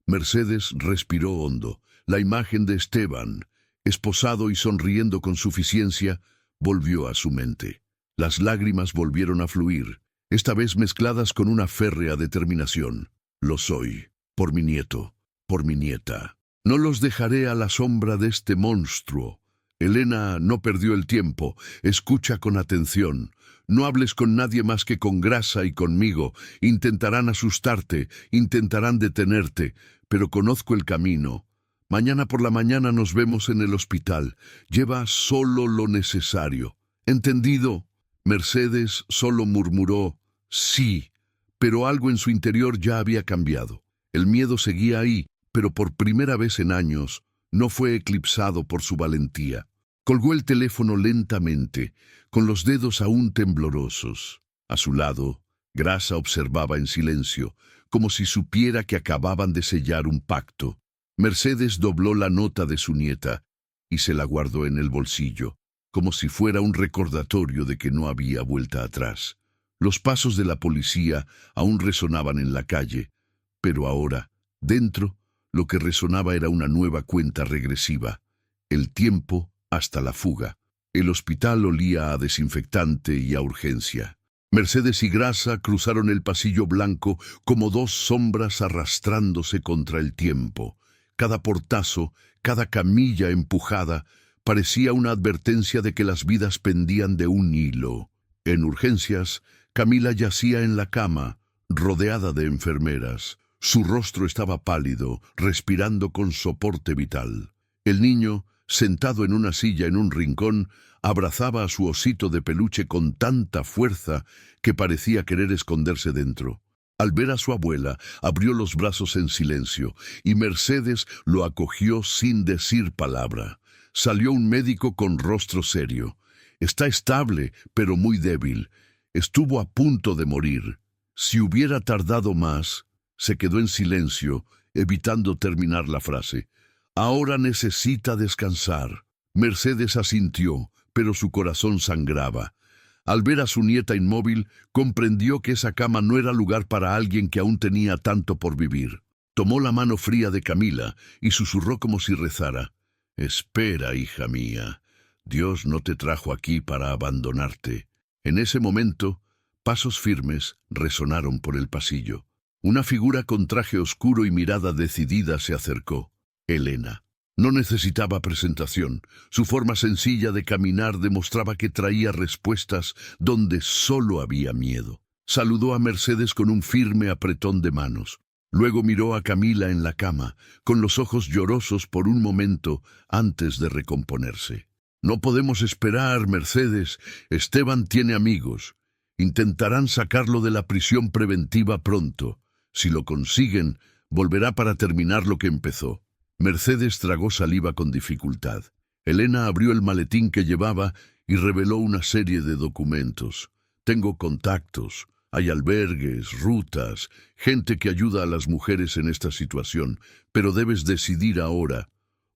Mercedes respiró hondo. La imagen de Esteban, esposado y sonriendo con suficiencia, volvió a su mente. Las lágrimas volvieron a fluir, esta vez mezcladas con una férrea determinación. «Lo soy, por mi nieto, por mi nieta. No los dejaré a la sombra de este monstruo». Elena no perdió el tiempo. «Escucha con atención. No hables con nadie más que con Grasa y conmigo. Intentarán asustarte, intentarán detenerte, pero conozco el camino. Mañana por la mañana nos vemos en el hospital. Lleva solo lo necesario. ¿Entendido?» Mercedes solo murmuró «sí», pero algo en su interior ya había cambiado. El miedo seguía ahí, pero por primera vez en años no fue eclipsado por su valentía. Colgó el teléfono lentamente, con los dedos aún temblorosos. A su lado, Grasa observaba en silencio, como si supiera que acababan de sellar un pacto. Mercedes dobló la nota de su nieta y se la guardó en el bolsillo, como si fuera un recordatorio de que no había vuelta atrás. Los pasos de la policía aún resonaban en la calle, pero ahora, dentro, lo que resonaba era una nueva cuenta regresiva, el tiempo hasta la fuga. El hospital olía a desinfectante y a urgencia. Mercedes y Grasa cruzaron el pasillo blanco como dos sombras arrastrándose contra el tiempo. Cada portazo, cada camilla empujada, parecía una advertencia de que las vidas pendían de un hilo. En urgencias, Camila yacía en la cama, rodeada de enfermeras. Su rostro estaba pálido, respirando con soporte vital. El niño, sentado en una silla en un rincón, abrazaba a su osito de peluche con tanta fuerza que parecía querer esconderse dentro. Al ver a su abuela, abrió los brazos en silencio, y Mercedes lo acogió sin decir palabra. Salió un médico con rostro serio. Está estable, pero muy débil. Estuvo a punto de morir. Si hubiera tardado más, se quedó en silencio, evitando terminar la frase. Ahora necesita descansar. Mercedes asintió, pero su corazón sangraba. Al ver a su nieta inmóvil, comprendió que esa cama no era lugar para alguien que aún tenía tanto por vivir. Tomó la mano fría de Camila y susurró como si rezara. Espera, hija mía. Dios no te trajo aquí para abandonarte. En ese momento, pasos firmes resonaron por el pasillo. Una figura con traje oscuro y mirada decidida se acercó. Elena. No necesitaba presentación. Su forma sencilla de caminar demostraba que traía respuestas donde solo había miedo. Saludó a Mercedes con un firme apretón de manos. Luego miró a Camila en la cama, con los ojos llorosos por un momento antes de recomponerse. No podemos esperar, Mercedes. Esteban tiene amigos. Intentarán sacarlo de la prisión preventiva pronto. Si lo consiguen, volverá para terminar lo que empezó. Mercedes tragó saliva con dificultad. Elena abrió el maletín que llevaba y reveló una serie de documentos. Tengo contactos, hay albergues, rutas, gente que ayuda a las mujeres en esta situación, pero debes decidir ahora,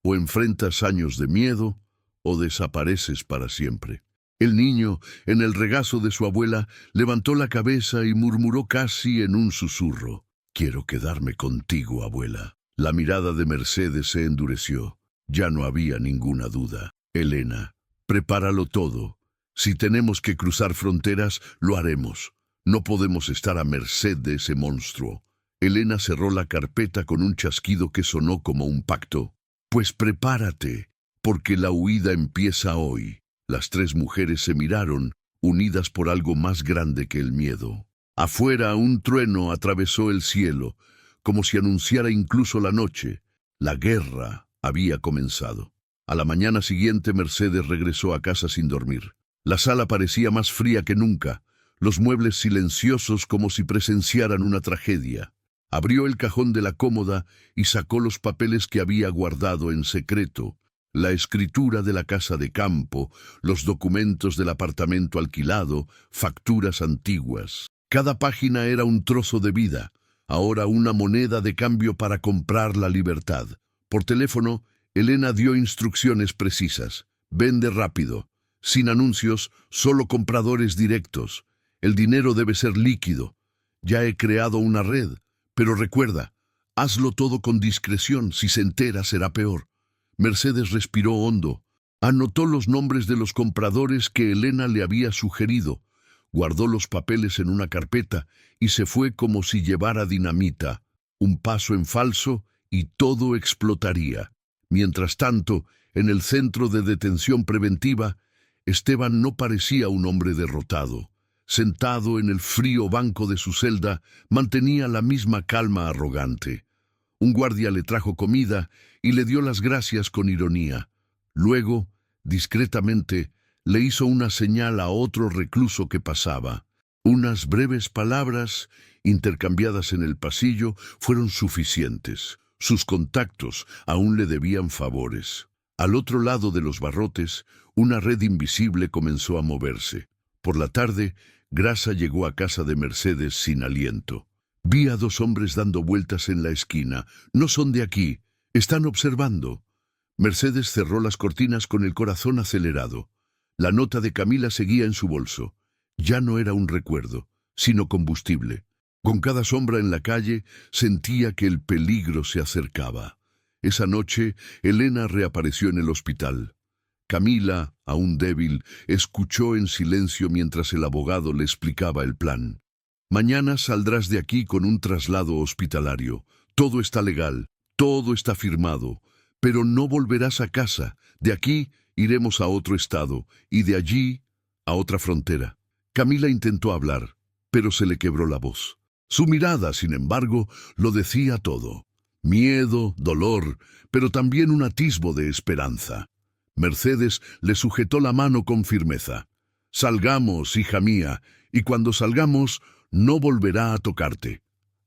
o enfrentas años de miedo, o desapareces para siempre. El niño, en el regazo de su abuela, levantó la cabeza y murmuró casi en un susurro. Quiero quedarme contigo, abuela. La mirada de Mercedes se endureció. Ya no había ninguna duda. Elena, prepáralo todo. Si tenemos que cruzar fronteras, lo haremos. No podemos estar a merced de ese monstruo. Elena cerró la carpeta con un chasquido que sonó como un pacto. Pues prepárate, porque la huida empieza hoy. Las tres mujeres se miraron, unidas por algo más grande que el miedo. Afuera un trueno atravesó el cielo, como si anunciara incluso la noche. La guerra había comenzado. A la mañana siguiente Mercedes regresó a casa sin dormir. La sala parecía más fría que nunca, los muebles silenciosos como si presenciaran una tragedia. Abrió el cajón de la cómoda y sacó los papeles que había guardado en secreto, la escritura de la casa de campo, los documentos del apartamento alquilado, facturas antiguas. Cada página era un trozo de vida, ahora una moneda de cambio para comprar la libertad. Por teléfono, Elena dio instrucciones precisas. Vende rápido. Sin anuncios, solo compradores directos. El dinero debe ser líquido. Ya he creado una red, pero recuerda, hazlo todo con discreción. Si se entera, será peor. Mercedes respiró hondo. Anotó los nombres de los compradores que Elena le había sugerido. Guardó los papeles en una carpeta y se fue como si llevara dinamita. Un paso en falso y todo explotaría. Mientras tanto, en el centro de detención preventiva, Esteban no parecía un hombre derrotado. Sentado en el frío banco de su celda, mantenía la misma calma arrogante. Un guardia le trajo comida y le dio las gracias con ironía. Luego, discretamente, le hizo una señal a otro recluso que pasaba. Unas breves palabras, intercambiadas en el pasillo, fueron suficientes. Sus contactos aún le debían favores. Al otro lado de los barrotes, una red invisible comenzó a moverse. Por la tarde, Grasa llegó a casa de Mercedes sin aliento. Vi a dos hombres dando vueltas en la esquina. No son de aquí. Están observando. Mercedes cerró las cortinas con el corazón acelerado. La nota de Camila seguía en su bolso. Ya no era un recuerdo, sino combustible. Con cada sombra en la calle, sentía que el peligro se acercaba. Esa noche, Elena reapareció en el hospital. Camila, aún débil, escuchó en silencio mientras el abogado le explicaba el plan. Mañana saldrás de aquí con un traslado hospitalario. Todo está legal, todo está firmado, pero no volverás a casa. De aquí iremos a otro estado y de allí a otra frontera. Camila intentó hablar, pero se le quebró la voz. Su mirada, sin embargo, lo decía todo. Miedo, dolor, pero también un atisbo de esperanza. Mercedes le sujetó la mano con firmeza. Salgamos, hija mía, y cuando salgamos no volverá a tocarte.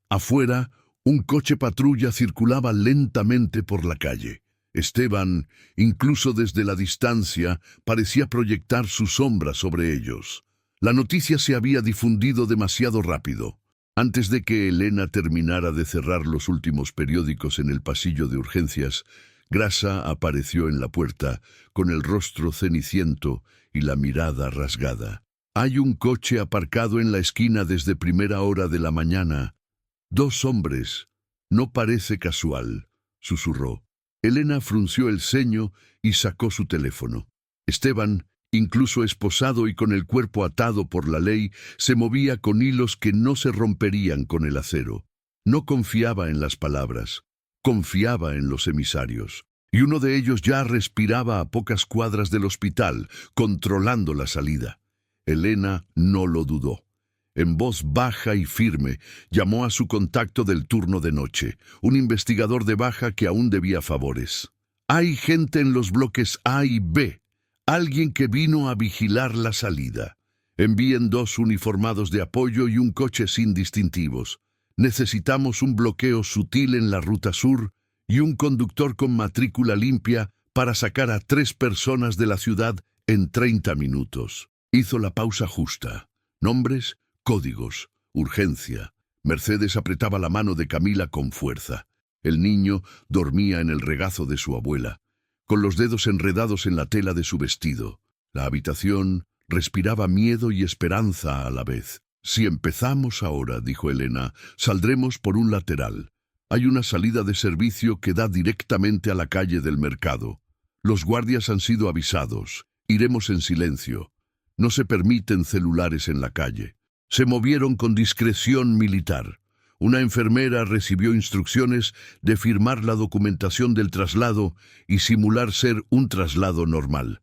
Afuera, un coche patrulla circulaba lentamente por la calle. Esteban, incluso desde la distancia, parecía proyectar su sombra sobre ellos. La noticia se había difundido demasiado rápido. Antes de que Elena terminara de cerrar los últimos periódicos en el pasillo de urgencias, Grasa apareció en la puerta, con el rostro ceniciento y la mirada rasgada. Hay un coche aparcado en la esquina desde primera hora de la mañana. 2 hombres. No parece casual, susurró. Elena frunció el ceño y sacó su teléfono. Esteban, incluso esposado y con el cuerpo atado por la ley, se movía con hilos que no se romperían con el acero. No confiaba en las palabras, confiaba en los emisarios. Y uno de ellos ya respiraba a pocas cuadras del hospital, controlando la salida. Elena no lo dudó. En voz baja y firme, llamó a su contacto del turno de noche, un investigador de baja que aún debía favores. Hay gente en los bloques A y B. Alguien que vino a vigilar la salida. Envíen 2 uniformados de apoyo y un coche sin distintivos. Necesitamos un bloqueo sutil en la ruta sur y un conductor con matrícula limpia para sacar a 3 personas de la ciudad en 30 minutos. Hizo la pausa justa. Nombres, códigos, urgencia. Mercedes apretaba la mano de Camila con fuerza. El niño dormía en el regazo de su abuela, con los dedos enredados en la tela de su vestido. La habitación respiraba miedo y esperanza a la vez. Si empezamos ahora, dijo Elena, saldremos por un lateral. Hay una salida de servicio que da directamente a la calle del mercado. Los guardias han sido avisados. Iremos en silencio. No se permiten celulares en la calle. Se movieron con discreción militar. Una enfermera recibió instrucciones de firmar la documentación del traslado y simular ser un traslado normal.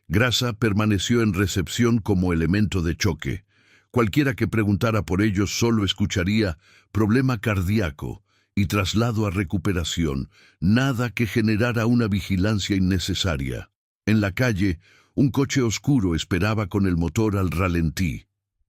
Grasa permaneció en recepción como elemento de choque. Cualquiera que preguntara por ellos solo escucharía problema cardíaco y traslado a recuperación, nada que generara una vigilancia innecesaria. En la calle, un coche oscuro esperaba con el motor al ralentí.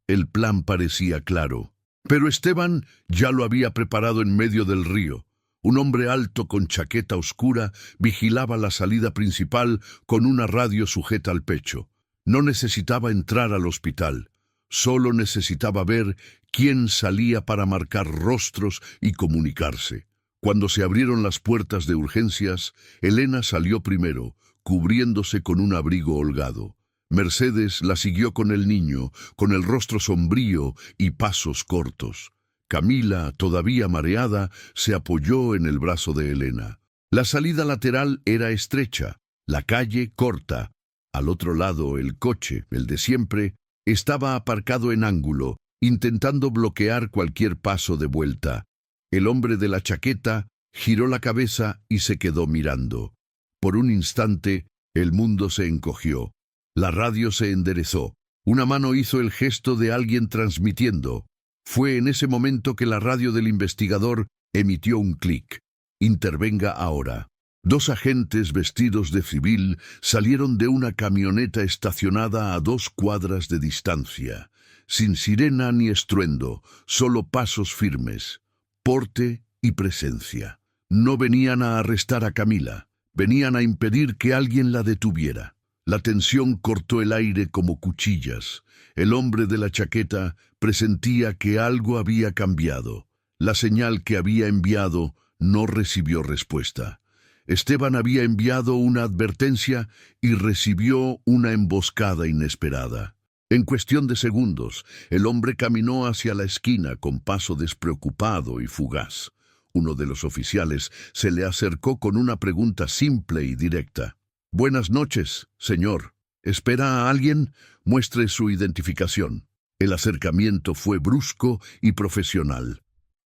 El plan parecía claro. Pero Esteban ya lo había preparado en medio del río. Un hombre alto con chaqueta oscura vigilaba la salida principal con una radio sujeta al pecho. No necesitaba entrar al hospital. Solo necesitaba ver quién salía para marcar rostros y comunicarse. Cuando se abrieron las puertas de urgencias, Elena salió primero, cubriéndose con un abrigo holgado. Mercedes la siguió con el niño, con el rostro sombrío y pasos cortos. Camila, todavía mareada, se apoyó en el brazo de Elena. La salida lateral era estrecha, la calle corta. Al otro lado, el coche, el de siempre, estaba aparcado en ángulo, intentando bloquear cualquier paso de vuelta. El hombre de la chaqueta giró la cabeza y se quedó mirando. Por un instante, el mundo se encogió. La radio se enderezó. Una mano hizo el gesto de alguien transmitiendo. Fue en ese momento que la radio del investigador emitió un clic. Intervenga ahora. 2 agentes vestidos de civil salieron de una camioneta estacionada a 2 cuadras de distancia. Sin sirena ni estruendo, solo pasos firmes, porte y presencia. No venían a arrestar a Camila, venían a impedir que alguien la detuviera. La tensión cortó el aire como cuchillas. El hombre de la chaqueta presentía que algo había cambiado. La señal que había enviado no recibió respuesta. Esteban había enviado una advertencia y recibió una emboscada inesperada. En cuestión de segundos, el hombre caminó hacia la esquina con paso despreocupado y fugaz. Uno de los oficiales se le acercó con una pregunta simple y directa. Buenas noches, señor. ¿Espera a alguien? Muestre su identificación. El acercamiento fue brusco y profesional.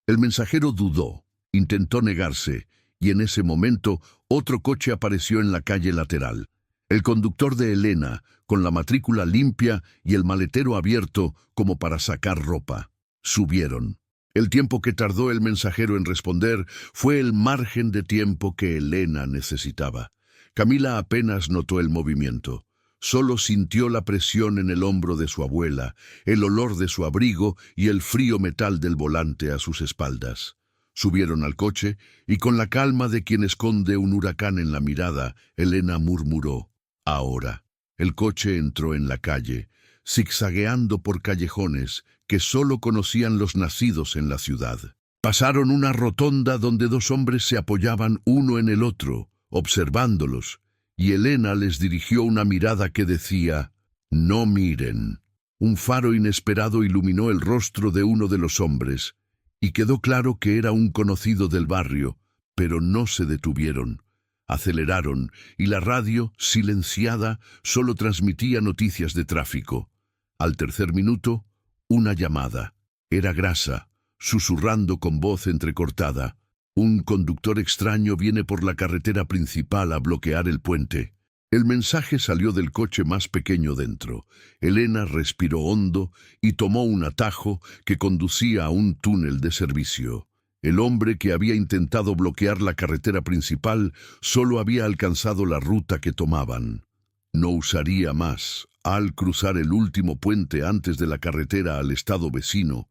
El mensajero dudó, intentó negarse, y en ese momento otro coche apareció en la calle lateral. El conductor de Elena, con la matrícula limpia y el maletero abierto como para sacar ropa. Subieron. El tiempo que tardó el mensajero en responder fue el margen de tiempo que Elena necesitaba. Camila apenas notó el movimiento. Solo sintió la presión en el hombro de su abuela, el olor de su abrigo y el frío metal del volante a sus espaldas. Subieron al coche y con la calma de quien esconde un huracán en la mirada, Elena murmuró: «Ahora». El coche entró en la calle, zigzagueando por callejones que solo conocían los nacidos en la ciudad. Pasaron una rotonda donde dos hombres se apoyaban uno en el otro, observándolos, y Elena les dirigió una mirada que decía: «No miren». Un faro inesperado iluminó el rostro de uno de los hombres, y quedó claro que era un conocido del barrio, pero no se detuvieron. Aceleraron, y la radio, silenciada, solo transmitía noticias de tráfico. Al tercer minuto, una llamada. Era Grasa, susurrando con voz entrecortada: «Un conductor extraño viene por la carretera principal a bloquear el puente». El mensaje salió del coche más pequeño dentro. Elena respiró hondo y tomó un atajo que conducía a un túnel de servicio. El hombre que había intentado bloquear la carretera principal solo había alcanzado la ruta que tomaban. No usaría más. Al cruzar el último puente antes de la carretera al estado vecino,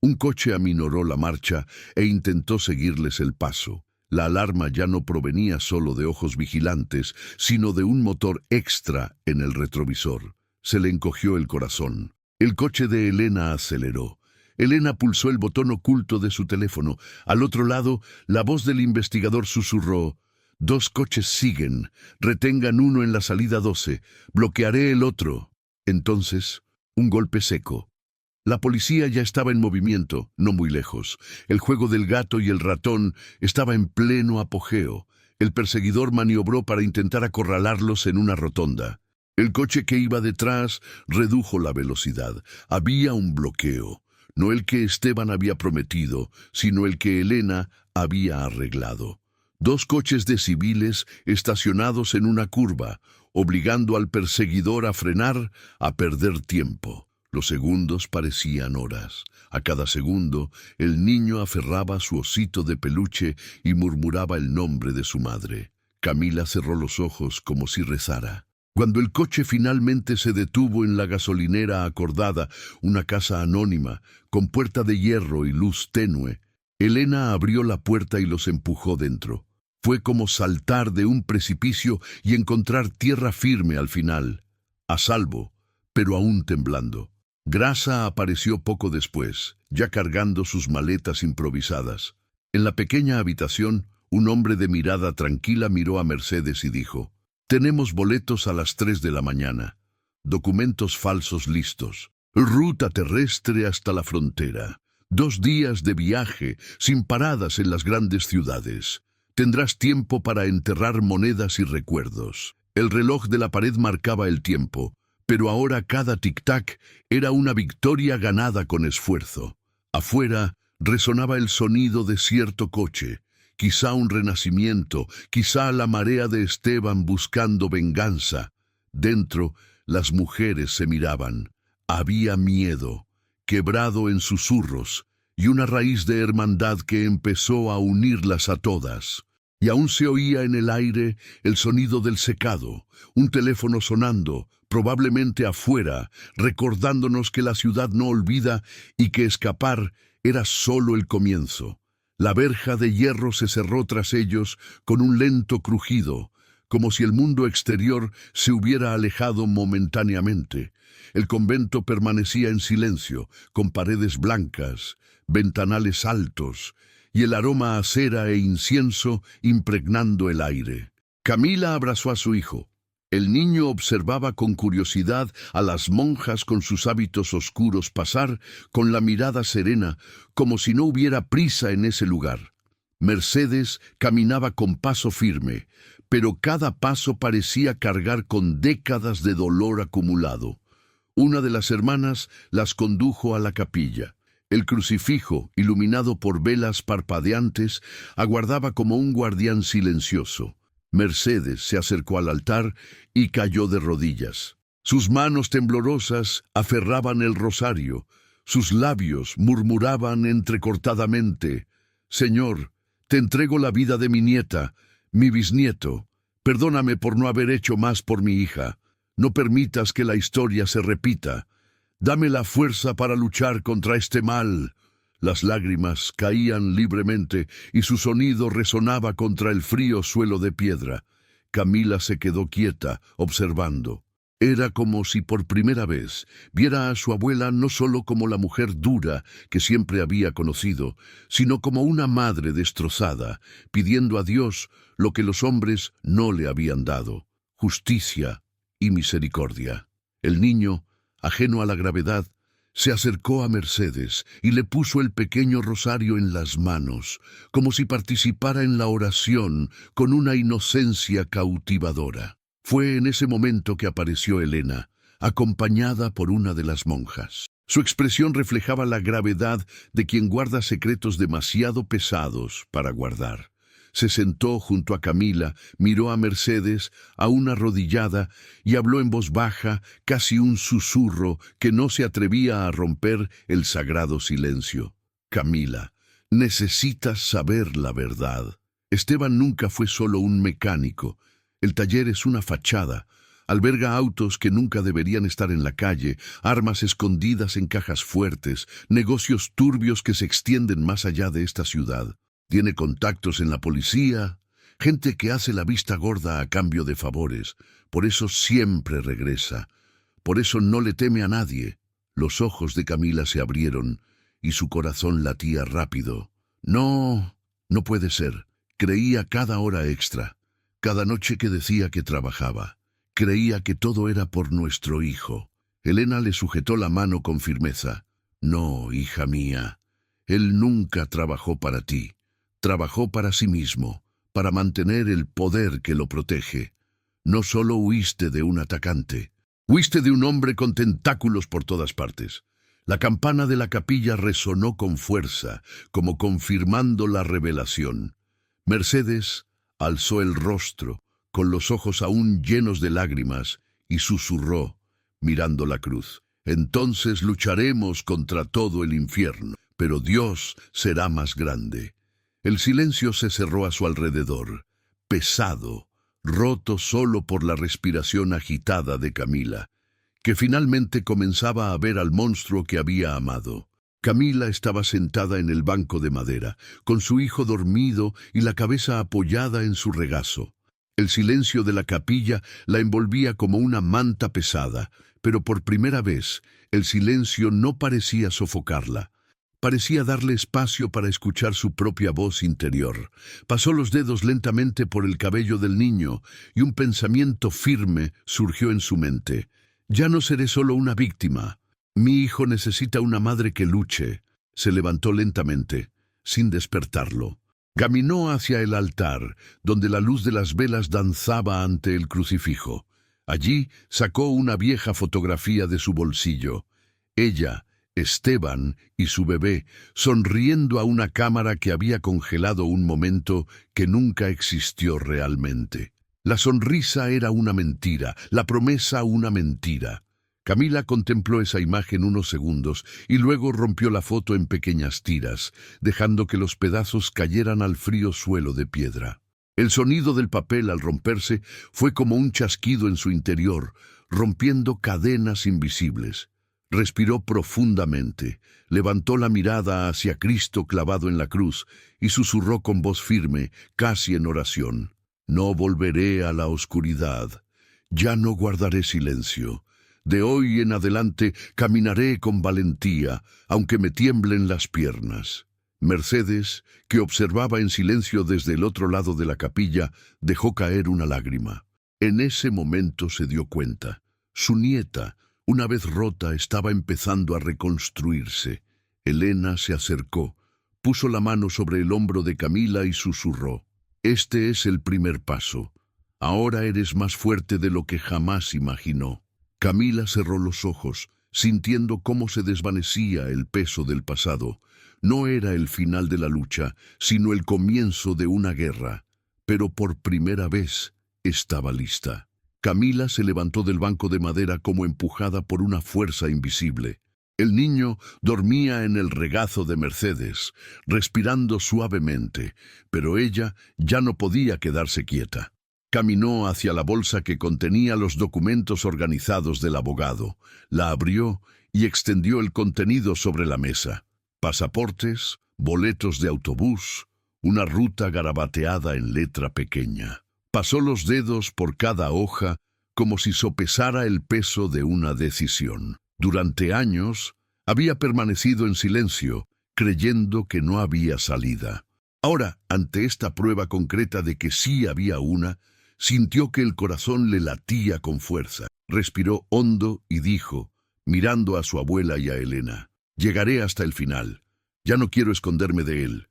un coche aminoró la marcha e intentó seguirles el paso. La alarma ya no provenía solo de ojos vigilantes, sino de un motor extra en el retrovisor. Se le encogió el corazón. El coche de Elena aceleró. Elena pulsó el botón oculto de su teléfono. Al otro lado, la voz del investigador susurró: «Dos coches siguen. Retengan uno en la salida 12. Bloquearé el otro». Entonces, un golpe seco. La policía ya estaba en movimiento, no muy lejos. El juego del gato y el ratón estaba en pleno apogeo. El perseguidor maniobró para intentar acorralarlos en una rotonda. El coche que iba detrás redujo la velocidad. Había un bloqueo. No el que Esteban había prometido, sino el que Elena había arreglado. Dos coches de civiles estacionados en una curva, obligando al perseguidor a frenar, a perder tiempo. Los segundos parecían horas. A cada segundo, el niño aferraba su osito de peluche y murmuraba el nombre de su madre. Camila cerró los ojos como si rezara. Cuando el coche finalmente se detuvo en la gasolinera acordada, una casa anónima, con puerta de hierro y luz tenue, Elena abrió la puerta y los empujó dentro. Fue como saltar de un precipicio y encontrar tierra firme al final, a salvo, pero aún temblando. Grasa apareció poco después, ya cargando sus maletas improvisadas. En la pequeña habitación, un hombre de mirada tranquila miró a Mercedes y dijo: «Tenemos boletos a las 3 de la mañana. Documentos falsos listos. Ruta terrestre hasta la frontera. 2 días de viaje, sin paradas en las grandes ciudades. Tendrás tiempo para enterrar monedas y recuerdos». El reloj de la pared marcaba el tiempo, pero ahora cada tic-tac era una victoria ganada con esfuerzo. Afuera resonaba el sonido de cierto coche, quizá un renacimiento, quizá la marea de Esteban buscando venganza. Dentro, las mujeres se miraban. Había miedo, quebrado en susurros, y una raíz de hermandad que empezó a unirlas a todas. Y aún se oía en el aire el sonido del secado, un teléfono sonando, probablemente afuera, recordándonos que la ciudad no olvida y que escapar era solo el comienzo. La verja de hierro se cerró tras ellos con un lento crujido, como si el mundo exterior se hubiera alejado momentáneamente. El convento permanecía en silencio, con paredes blancas, ventanales altos, y el aroma a cera e incienso impregnando el aire. Camila abrazó a su hijo. El niño observaba con curiosidad a las monjas con sus hábitos oscuros pasar, con la mirada serena, como si no hubiera prisa en ese lugar. Mercedes caminaba con paso firme, pero cada paso parecía cargar con décadas de dolor acumulado. Una de las hermanas las condujo a la capilla. El crucifijo, iluminado por velas parpadeantes, aguardaba como un guardián silencioso. Mercedes se acercó al altar y cayó de rodillas. Sus manos temblorosas aferraban el rosario. Sus labios murmuraban entrecortadamente: «Señor, te entrego la vida de mi nieta, mi bisnieto. Perdóname por no haber hecho más por mi hija. No permitas que la historia se repita. Dame la fuerza para luchar contra este mal». Las lágrimas caían libremente y su sonido resonaba contra el frío suelo de piedra. Camila se quedó quieta, observando. Era como si por primera vez viera a su abuela no solo como la mujer dura que siempre había conocido, sino como una madre destrozada, pidiendo a Dios lo que los hombres no le habían dado: justicia y misericordia. El niño, ajeno a la gravedad, se acercó a Mercedes y le puso el pequeño rosario en las manos, como si participara en la oración con una inocencia cautivadora. Fue en ese momento que apareció Elena, acompañada por una de las monjas. Su expresión reflejaba la gravedad de quien guarda secretos demasiado pesados para guardar. Se sentó junto a Camila, miró a Mercedes, aún arrodillada, y habló en voz baja, casi un susurro que no se atrevía a romper el sagrado silencio. «Camila, necesitas saber la verdad. Esteban nunca fue solo un mecánico. El taller es una fachada. Alberga autos que nunca deberían estar en la calle, armas escondidas en cajas fuertes, negocios turbios que se extienden más allá de esta ciudad. Tiene contactos en la policía, gente que hace la vista gorda a cambio de favores. Por eso siempre regresa. Por eso no le teme a nadie». Los ojos de Camila se abrieron y su corazón latía rápido. No puede ser. Creía cada hora extra, cada noche que decía que trabajaba. Creía que todo era por nuestro hijo. Elena le sujetó la mano con firmeza. «No, hija mía, él nunca trabajó para ti. Trabajó para sí mismo, para mantener el poder que lo protege. No solo huiste de un atacante, huiste de un hombre con tentáculos por todas partes». La campana de la capilla resonó con fuerza, como confirmando la revelación. Mercedes alzó el rostro, con los ojos aún llenos de lágrimas, y susurró, mirando la cruz: «Entonces lucharemos contra todo el infierno, pero Dios será más grande». El silencio se cerró a su alrededor, pesado, roto solo por la respiración agitada de Camila, que finalmente comenzaba a ver al monstruo que había amado. Camila estaba sentada en el banco de madera, con su hijo dormido y la cabeza apoyada en su regazo. El silencio de la capilla la envolvía como una manta pesada, pero por primera vez el silencio no parecía sofocarla. Parecía darle espacio para escuchar su propia voz interior. Pasó los dedos lentamente por el cabello del niño y un pensamiento firme surgió en su mente. «Ya no seré solo una víctima. Mi hijo necesita una madre que luche». Se levantó lentamente, sin despertarlo. Caminó hacia el altar, donde la luz de las velas danzaba ante el crucifijo. Allí sacó una vieja fotografía de su bolsillo. Ella, Esteban y su bebé, sonriendo a una cámara que había congelado un momento que nunca existió realmente. La sonrisa era una mentira, la promesa una mentira. Camila contempló esa imagen unos segundos y luego rompió la foto en pequeñas tiras, dejando que los pedazos cayeran al frío suelo de piedra. El sonido del papel al romperse fue como un chasquido en su interior, rompiendo cadenas invisibles. Respiró profundamente, levantó la mirada hacia Cristo clavado en la cruz y susurró con voz firme, casi en oración: «No volveré a la oscuridad, ya no guardaré silencio. De hoy en adelante caminaré con valentía, aunque me tiemblen las piernas». Mercedes, que observaba en silencio desde el otro lado de la capilla, dejó caer una lágrima. En ese momento se dio cuenta. Su nieta, una vez rota, estaba empezando a reconstruirse. Elena se acercó, puso la mano sobre el hombro de Camila y susurró: «Este es el primer paso. Ahora eres más fuerte de lo que jamás imaginó. Camila cerró los ojos, sintiendo cómo se desvanecía el peso del pasado. No era el final de la lucha, sino el comienzo de una guerra. Pero por primera vez estaba lista. Camila se levantó del banco de madera como empujada por una fuerza invisible. El niño dormía en el regazo de Mercedes, respirando suavemente, pero ella ya no podía quedarse quieta. Caminó hacia la bolsa que contenía los documentos organizados del abogado, la abrió y extendió el contenido sobre la mesa. Pasaportes, boletos de autobús, una ruta garabateada en letra pequeña. Pasó los dedos por cada hoja como si sopesara el peso de una decisión. Durante años había permanecido en silencio, creyendo que no había salida. Ahora, ante esta prueba concreta de que sí había una, sintió que el corazón le latía con fuerza. Respiró hondo y dijo, mirando a su abuela y a Elena, «Llegaré hasta el final. Ya no quiero esconderme de él.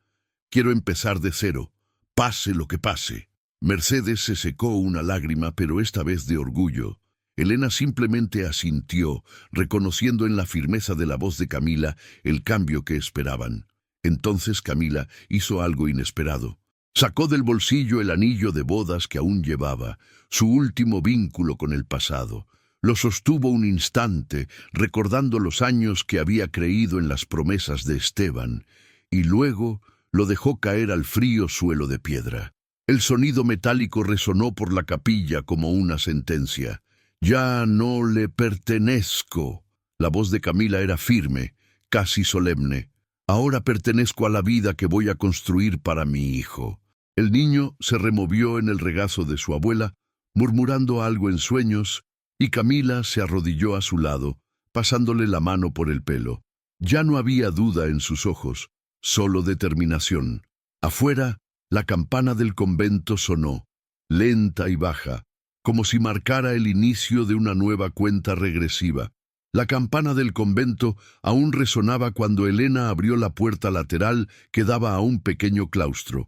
Quiero empezar de cero, pase lo que pase». Mercedes se secó una lágrima, pero esta vez de orgullo. Elena simplemente asintió, reconociendo en la firmeza de la voz de Camila el cambio que esperaban. Entonces Camila hizo algo inesperado. Sacó del bolsillo el anillo de bodas que aún llevaba, su último vínculo con el pasado. Lo sostuvo un instante, recordando los años que había creído en las promesas de Esteban, y luego lo dejó caer al frío suelo de piedra. El sonido metálico resonó por la capilla como una sentencia. «Ya no le pertenezco». La voz de Camila era firme, casi solemne. «Ahora pertenezco a la vida que voy a construir para mi hijo». El niño se removió en el regazo de su abuela, murmurando algo en sueños, y Camila se arrodilló a su lado, pasándole la mano por el pelo. Ya no había duda en sus ojos, solo determinación. Afuera, la campana del convento sonó, lenta y baja, como si marcara el inicio de una nueva cuenta regresiva. La campana del convento aún resonaba cuando Elena abrió la puerta lateral que daba a un pequeño claustro.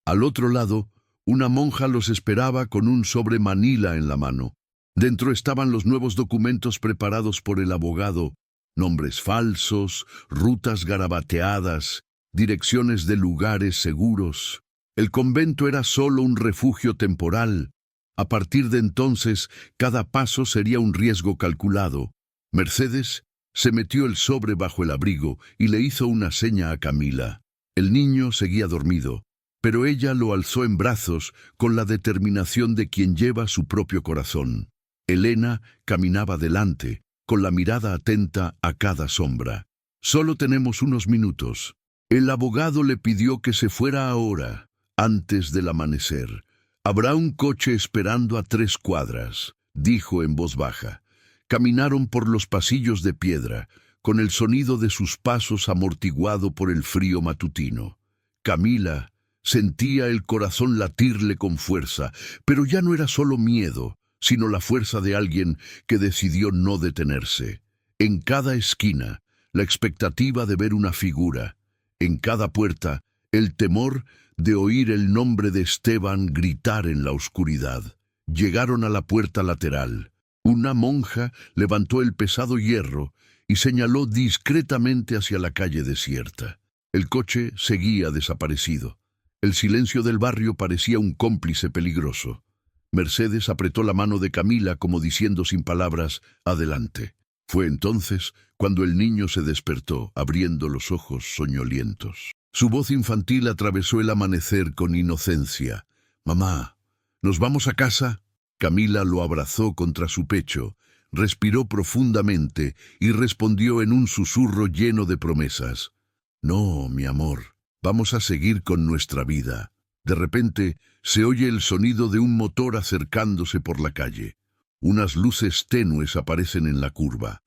Al otro lado, una monja los esperaba con un sobre manila en la mano. Dentro estaban los nuevos documentos preparados por el abogado, nombres falsos, rutas garabateadas, direcciones de lugares seguros. El convento era solo un refugio temporal. A partir de entonces, cada paso sería un riesgo calculado. Mercedes se metió el sobre bajo el abrigo y le hizo una seña a Camila. El niño seguía dormido, pero ella lo alzó en brazos con la determinación de quien lleva su propio corazón. Elena caminaba delante, con la mirada atenta a cada sombra. «Solo tenemos unos minutos». El abogado le pidió que se fuera ahora, antes del amanecer. «Habrá un coche esperando a 3 cuadras», dijo en voz baja. Caminaron por los pasillos de piedra, con el sonido de sus pasos amortiguado por el frío matutino. Camila sentía el corazón latirle con fuerza, pero ya no era solo miedo, sino la fuerza de alguien que decidió no detenerse. En cada esquina, la expectativa de ver una figura. En cada puerta, el temor de oír el nombre de Esteban gritar en la oscuridad. Llegaron a la puerta lateral. Una monja levantó el pesado hierro y señaló discretamente hacia la calle desierta. El coche seguía desaparecido. El silencio del barrio parecía un cómplice peligroso. Mercedes apretó la mano de Camila como diciendo sin palabras, «Adelante». Fue entonces cuando el niño se despertó, abriendo los ojos soñolientos. Su voz infantil atravesó el amanecer con inocencia. «Mamá, ¿nos vamos a casa?» Camila lo abrazó contra su pecho, respiró profundamente y respondió en un susurro lleno de promesas. «No, mi amor, vamos a seguir con nuestra vida». De repente se oye el sonido de un motor acercándose por la calle. Unas luces tenues aparecen en la curva.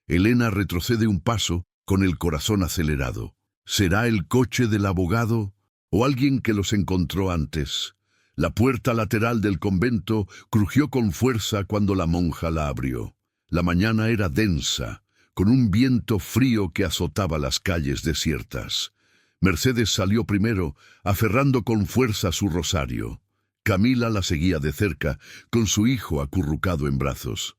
Elena retrocede un paso con el corazón acelerado. ¿Será el coche del abogado o alguien que los encontró antes? La puerta lateral del convento crujió con fuerza cuando la monja la abrió. La mañana era densa, con un viento frío que azotaba las calles desiertas. Mercedes salió primero, aferrando con fuerza su rosario. Camila la seguía de cerca, con su hijo acurrucado en brazos.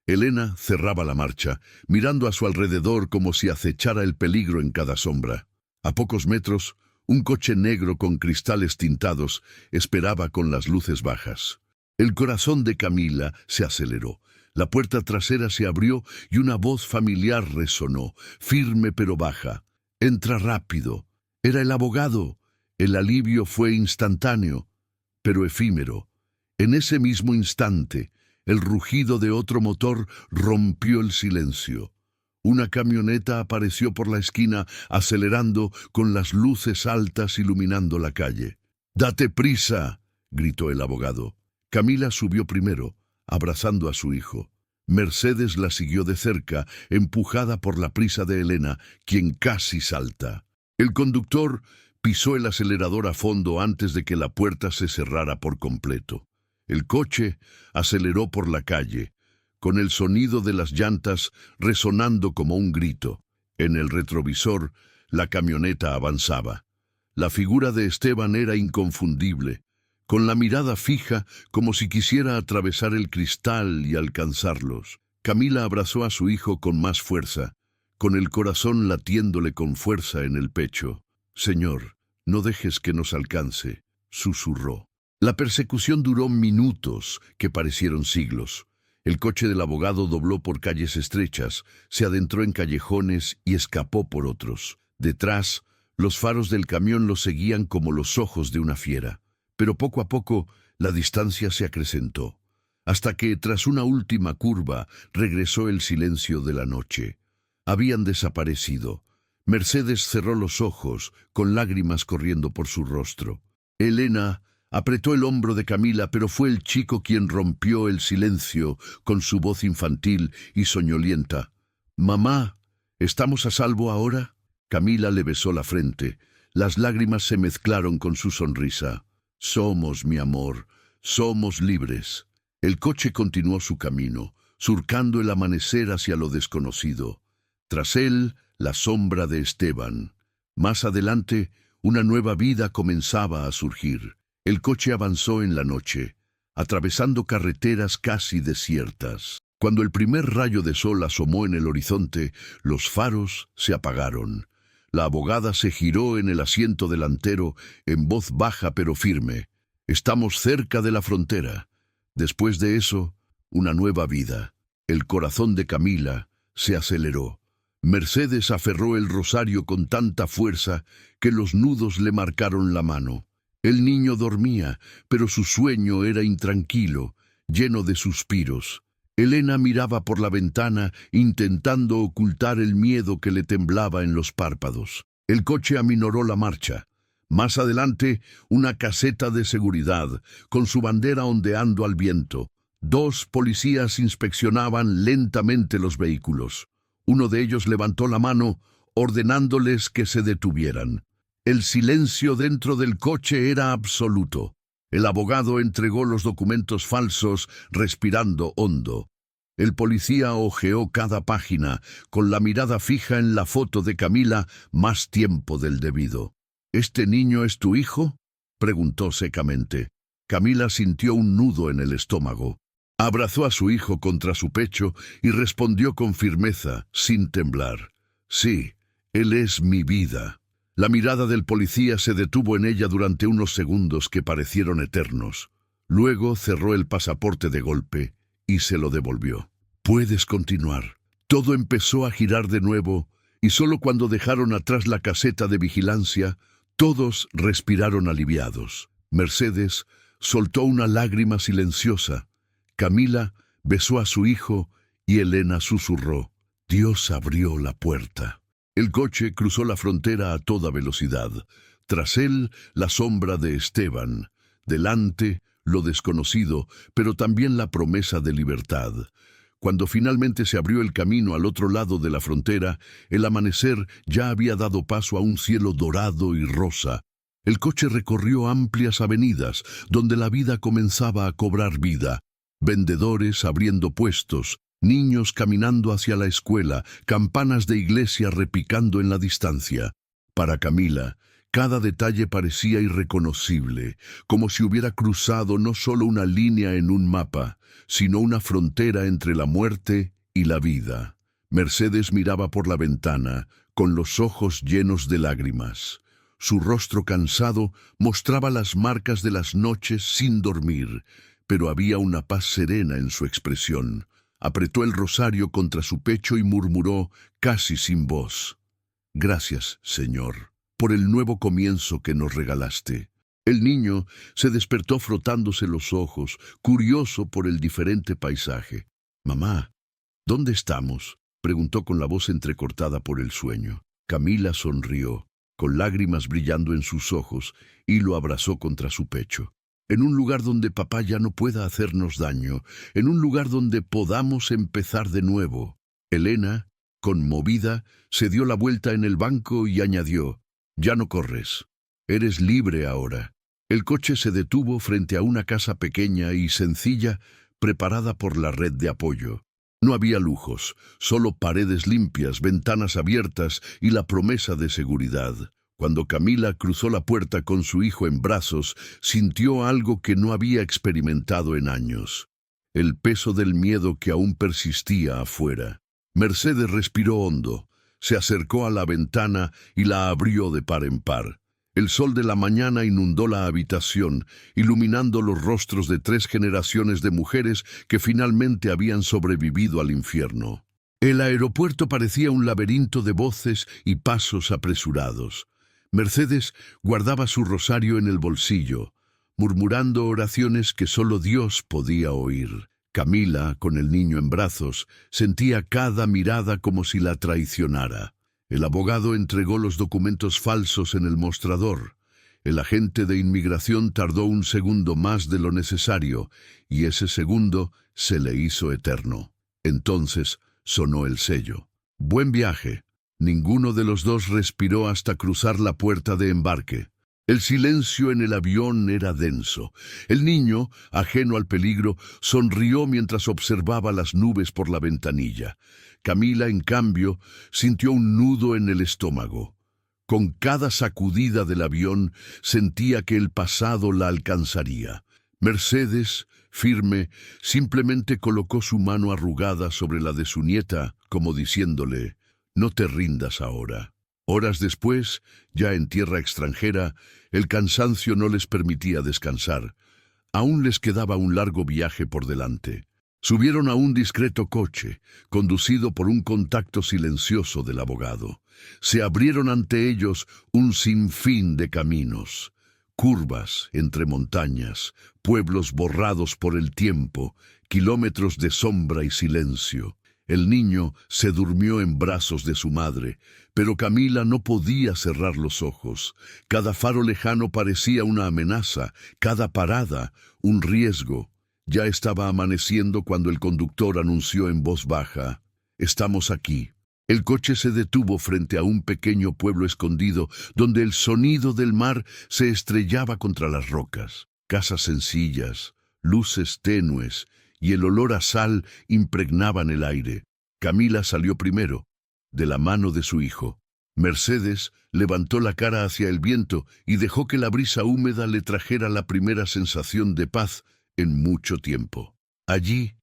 Elena cerraba la marcha, mirando a su alrededor como si acechara el peligro en cada sombra. A pocos metros, un coche negro con cristales tintados esperaba con las luces bajas. El corazón de Camila se aceleró. La puerta trasera se abrió y una voz familiar resonó, firme pero baja. «Entra rápido». Era el abogado. El alivio fue instantáneo, pero efímero. En ese mismo instante, el rugido de otro motor rompió el silencio. Una camioneta apareció por la esquina, acelerando con las luces altas iluminando la calle. «¡Date prisa!», gritó el abogado. Camila subió primero, abrazando a su hijo. Mercedes la siguió de cerca, empujada por la prisa de Elena, quien casi salta. El conductor pisó el acelerador a fondo antes de que la puerta se cerrara por completo. El coche aceleró por la calle, con el sonido de las llantas resonando como un grito. En el retrovisor, la camioneta avanzaba. La figura de Esteban era inconfundible, con la mirada fija como si quisiera atravesar el cristal y alcanzarlos. Camila abrazó a su hijo con más fuerza, con el corazón latiéndole con fuerza en el pecho. «Señor, no dejes que nos alcance», susurró. La persecución duró minutos que parecieron siglos. El coche del abogado dobló por calles estrechas, se adentró en callejones y escapó por otros. Detrás, los faros del camión lo seguían como los ojos de una fiera. Pero poco a poco la distancia se acrecentó, hasta que tras una última curva regresó el silencio de la noche. Habían desaparecido. Mercedes cerró los ojos, con lágrimas corriendo por su rostro. Elena apretó el hombro de Camila, pero fue el chico quien rompió el silencio con su voz infantil y soñolienta. «Mamá, ¿estamos a salvo ahora?». Camila le besó la frente. Las lágrimas se mezclaron con su sonrisa. «Somos, mi amor, somos libres». El coche continuó su camino, surcando el amanecer hacia lo desconocido. Tras él, la sombra de Esteban. Más adelante, una nueva vida comenzaba a surgir. El coche avanzó en la noche, atravesando carreteras casi desiertas. Cuando el primer rayo de sol asomó en el horizonte, los faros se apagaron. La abogada se giró en el asiento delantero, en voz baja pero firme. «Estamos cerca de la frontera». Después de eso, una nueva vida. El corazón de Camila se aceleró. Mercedes aferró el rosario con tanta fuerza que los nudos le marcaron la mano. El niño dormía, pero su sueño era intranquilo, lleno de suspiros. Elena miraba por la ventana, intentando ocultar el miedo que le temblaba en los párpados. El coche aminoró la marcha. Más adelante, una caseta de seguridad, con su bandera ondeando al viento. 2 policías inspeccionaban lentamente los vehículos. Uno de ellos levantó la mano, ordenándoles que se detuvieran. El silencio dentro del coche era absoluto. El abogado entregó los documentos falsos, respirando hondo. El policía hojeó cada página, con la mirada fija en la foto de Camila, más tiempo del debido. «¿Este niño es tu hijo?», preguntó secamente. Camila sintió un nudo en el estómago. Abrazó a su hijo contra su pecho y respondió con firmeza, sin temblar. «Sí, él es mi vida». La mirada del policía se detuvo en ella durante unos segundos que parecieron eternos. Luego cerró el pasaporte de golpe y se lo devolvió. «Puedes continuar». Todo empezó a girar de nuevo, y solo cuando dejaron atrás la caseta de vigilancia, todos respiraron aliviados. Mercedes soltó una lágrima silenciosa. Camila besó a su hijo y Elena susurró. Dios abrió la puerta. El coche cruzó la frontera a toda velocidad. Tras él, la sombra de Esteban. Delante, lo desconocido, pero también la promesa de libertad. Cuando finalmente se abrió el camino al otro lado de la frontera, el amanecer ya había dado paso a un cielo dorado y rosa. El coche recorrió amplias avenidas, donde la vida comenzaba a cobrar vida. Vendedores abriendo puestos, niños caminando hacia la escuela, campanas de iglesia repicando en la distancia. Para Camila, Cada detalle parecía irreconocible, como si hubiera cruzado no solo una línea en un mapa, sino una frontera entre la muerte y la vida. Mercedes miraba por la ventana, con los ojos llenos de lágrimas. Su rostro cansado mostraba las marcas de las noches sin dormir, pero había una paz serena en su expresión. Apretó el rosario contra su pecho y murmuró, casi sin voz: «Gracias, Señor, por el nuevo comienzo que nos regalaste». El niño se despertó frotándose los ojos, curioso por el diferente paisaje. «Mamá, ¿dónde estamos?», preguntó con la voz entrecortada por el sueño. Camila sonrió, con lágrimas brillando en sus ojos, y lo abrazó contra su pecho. «En un lugar donde papá ya no pueda hacernos daño, en un lugar donde podamos empezar de nuevo». Elena, conmovida, se dio la vuelta en el banco y añadió: «Ya no corres. Eres libre ahora». El coche se detuvo frente a una casa pequeña y sencilla, preparada por la red de apoyo. No había lujos, solo paredes limpias, ventanas abiertas y la promesa de seguridad. Cuando Camila cruzó la puerta con su hijo en brazos, sintió algo que no había experimentado en años: el peso del miedo que aún persistía afuera. Mercedes respiró hondo, se acercó a la ventana y la abrió de par en par. El sol de la mañana inundó la habitación, iluminando los rostros de 3 generaciones de mujeres que finalmente habían sobrevivido al infierno. El aeropuerto parecía un laberinto de voces y pasos apresurados. Mercedes guardaba su rosario en el bolsillo, murmurando oraciones que solo Dios podía oír. Camila, con el niño en brazos, sentía cada mirada como si la traicionara. El abogado entregó los documentos falsos en el mostrador. El agente de inmigración tardó un segundo más de lo necesario, y ese segundo se le hizo eterno. Entonces sonó el sello. «Buen viaje». Ninguno de los dos respiró hasta cruzar la puerta de embarque. El silencio en el avión era denso. El niño, ajeno al peligro, sonrió mientras observaba las nubes por la ventanilla. Camila, en cambio, sintió un nudo en el estómago. Con cada sacudida del avión sentía que el pasado la alcanzaría. Mercedes, firme, simplemente colocó su mano arrugada sobre la de su nieta, como diciéndole: «No te rindas ahora». Horas después, ya en tierra extranjera, el cansancio no les permitía descansar. Aún les quedaba un largo viaje por delante. Subieron a un discreto coche, conducido por un contacto silencioso del abogado. Se abrieron ante ellos un sinfín de caminos. Curvas entre montañas, pueblos borrados por el tiempo, kilómetros de sombra y silencio. El niño se durmió en brazos de su madre, pero Camila no podía cerrar los ojos. Cada faro lejano parecía una amenaza, cada parada un riesgo. Ya estaba amaneciendo cuando el conductor anunció en voz baja: «Estamos aquí». El coche se detuvo frente a un pequeño pueblo escondido, donde el sonido del mar se estrellaba contra las rocas. Casas sencillas, luces tenues y el olor a sal impregnaban el aire. Camila salió primero, de la mano de su hijo. Mercedes levantó la cara hacia el viento y dejó que la brisa húmeda le trajera la primera sensación de paz en mucho tiempo. Allí,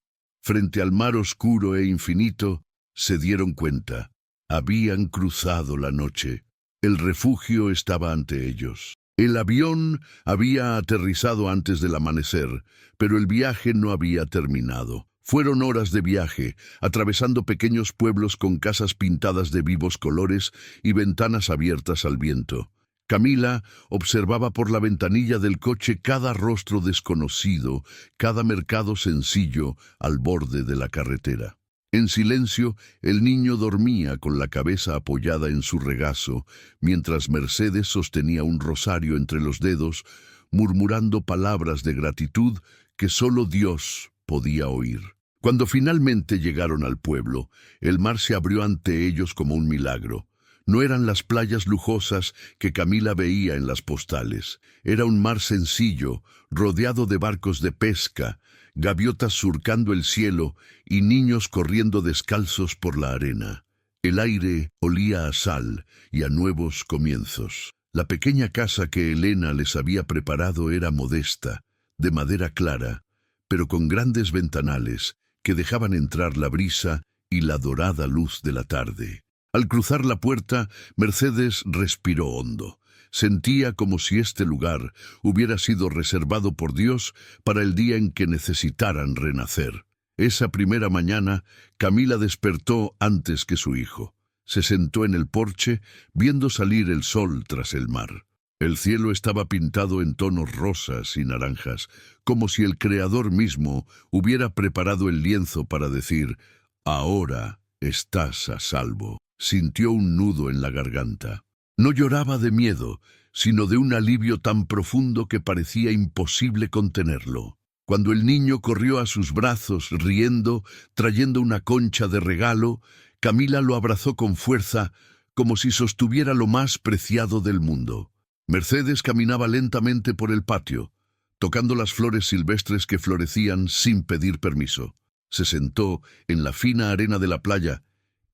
frente al mar oscuro e infinito, se dieron cuenta: habían cruzado la noche. El refugio estaba ante ellos. El avión había aterrizado antes del amanecer, pero el viaje no había terminado. Fueron horas de viaje, atravesando pequeños pueblos con casas pintadas de vivos colores y ventanas abiertas al viento. Camila observaba por la ventanilla del coche cada rostro desconocido, cada mercado sencillo al borde de la carretera. En silencio, el niño dormía con la cabeza apoyada en su regazo, mientras Mercedes sostenía un rosario entre los dedos, murmurando palabras de gratitud que solo Dios podía oír. Cuando finalmente llegaron al pueblo, el mar se abrió ante ellos como un milagro. No eran las playas lujosas que Camila veía en las postales. Era un mar sencillo, rodeado de barcos de pesca, gaviotas surcando el cielo y niños corriendo descalzos por la arena. El aire olía a sal y a nuevos comienzos. La pequeña casa que Elena les había preparado era modesta, de madera clara, pero con grandes ventanales que dejaban entrar la brisa y la dorada luz de la tarde. Al cruzar la puerta, Mercedes respiró hondo. Sentía como si este lugar hubiera sido reservado por Dios para el día en que necesitaran renacer. Esa primera mañana, Camila despertó antes que su hijo. Se sentó en el porche, viendo salir el sol tras el mar. El cielo estaba pintado en tonos rosas y naranjas, como si el Creador mismo hubiera preparado el lienzo para decir: «Ahora estás a salvo». Sintió un nudo en la garganta. No lloraba de miedo, sino de un alivio tan profundo que parecía imposible contenerlo. Cuando el niño corrió a sus brazos, riendo, trayendo una concha de regalo, Camila lo abrazó con fuerza, como si sostuviera lo más preciado del mundo. Mercedes caminaba lentamente por el patio, tocando las flores silvestres que florecían sin pedir permiso. Se sentó en la fina arena de la playa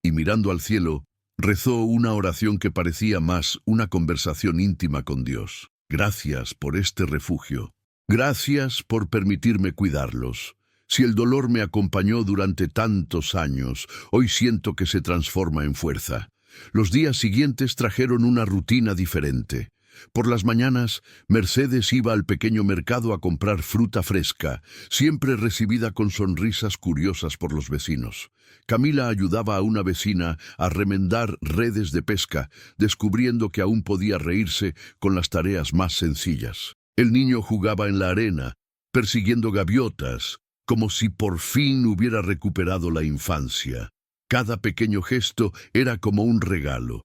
y, mirando al cielo, rezó una oración que parecía más una conversación íntima con Dios. Gracias por este refugio. Gracias por permitirme cuidarlos. Si el dolor me acompañó durante tantos años, hoy siento que se transforma en fuerza. Los días siguientes trajeron una rutina diferente. Por las mañanas, Mercedes iba al pequeño mercado a comprar fruta fresca, siempre recibida con sonrisas curiosas por los vecinos. Camila ayudaba a una vecina a remendar redes de pesca, descubriendo que aún podía reírse con las tareas más sencillas. El niño jugaba en la arena, persiguiendo gaviotas, como si por fin hubiera recuperado la infancia. Cada pequeño gesto era como un regalo.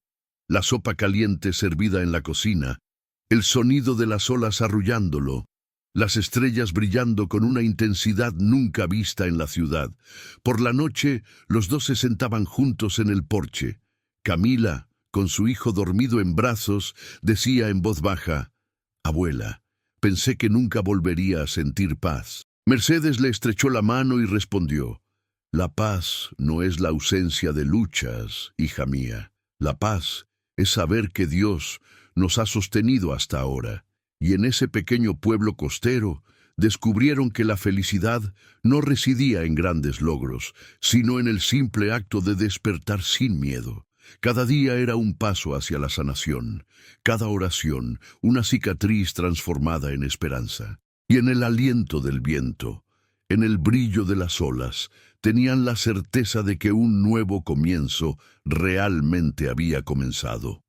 La sopa caliente servida en la cocina, el sonido de las olas arrullándolo, las estrellas brillando con una intensidad nunca vista en la ciudad. Por la noche, los dos se sentaban juntos en el porche. Camila, con su hijo dormido en brazos, decía en voz baja: «Abuela, pensé que nunca volvería a sentir paz». Mercedes le estrechó la mano y respondió: «La paz no es la ausencia de luchas, hija mía. La paz es saber que Dios nos ha sostenido hasta ahora». Y en ese pequeño pueblo costero descubrieron que la felicidad no residía en grandes logros, sino en el simple acto de despertar sin miedo. Cada día era un paso hacia la sanación, cada oración una cicatriz transformada en esperanza. Y en el aliento del viento, en el brillo de las olas, tenían la certeza de que un nuevo comienzo realmente había comenzado.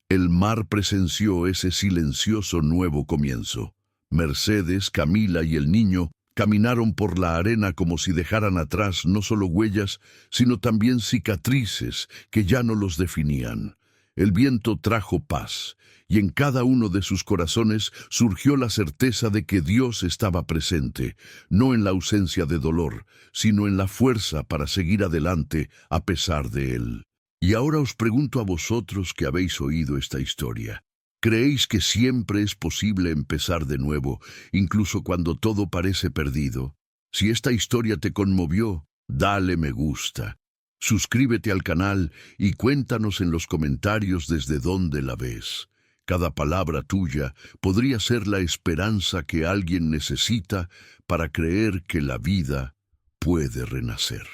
El mar presenció ese silencioso nuevo comienzo. Mercedes, Camila y el niño caminaron por la arena como si dejaran atrás no solo huellas, sino también cicatrices que ya no los definían. El viento trajo paz, y en cada uno de sus corazones surgió la certeza de que Dios estaba presente, no en la ausencia de dolor, sino en la fuerza para seguir adelante a pesar de él. Y ahora os pregunto a vosotros que habéis oído esta historia: ¿creéis que siempre es posible empezar de nuevo, incluso cuando todo parece perdido? Si esta historia te conmovió, dale me gusta. Suscríbete al canal y cuéntanos en los comentarios desde dónde la ves. Cada palabra tuya podría ser la esperanza que alguien necesita para creer que la vida puede renacer.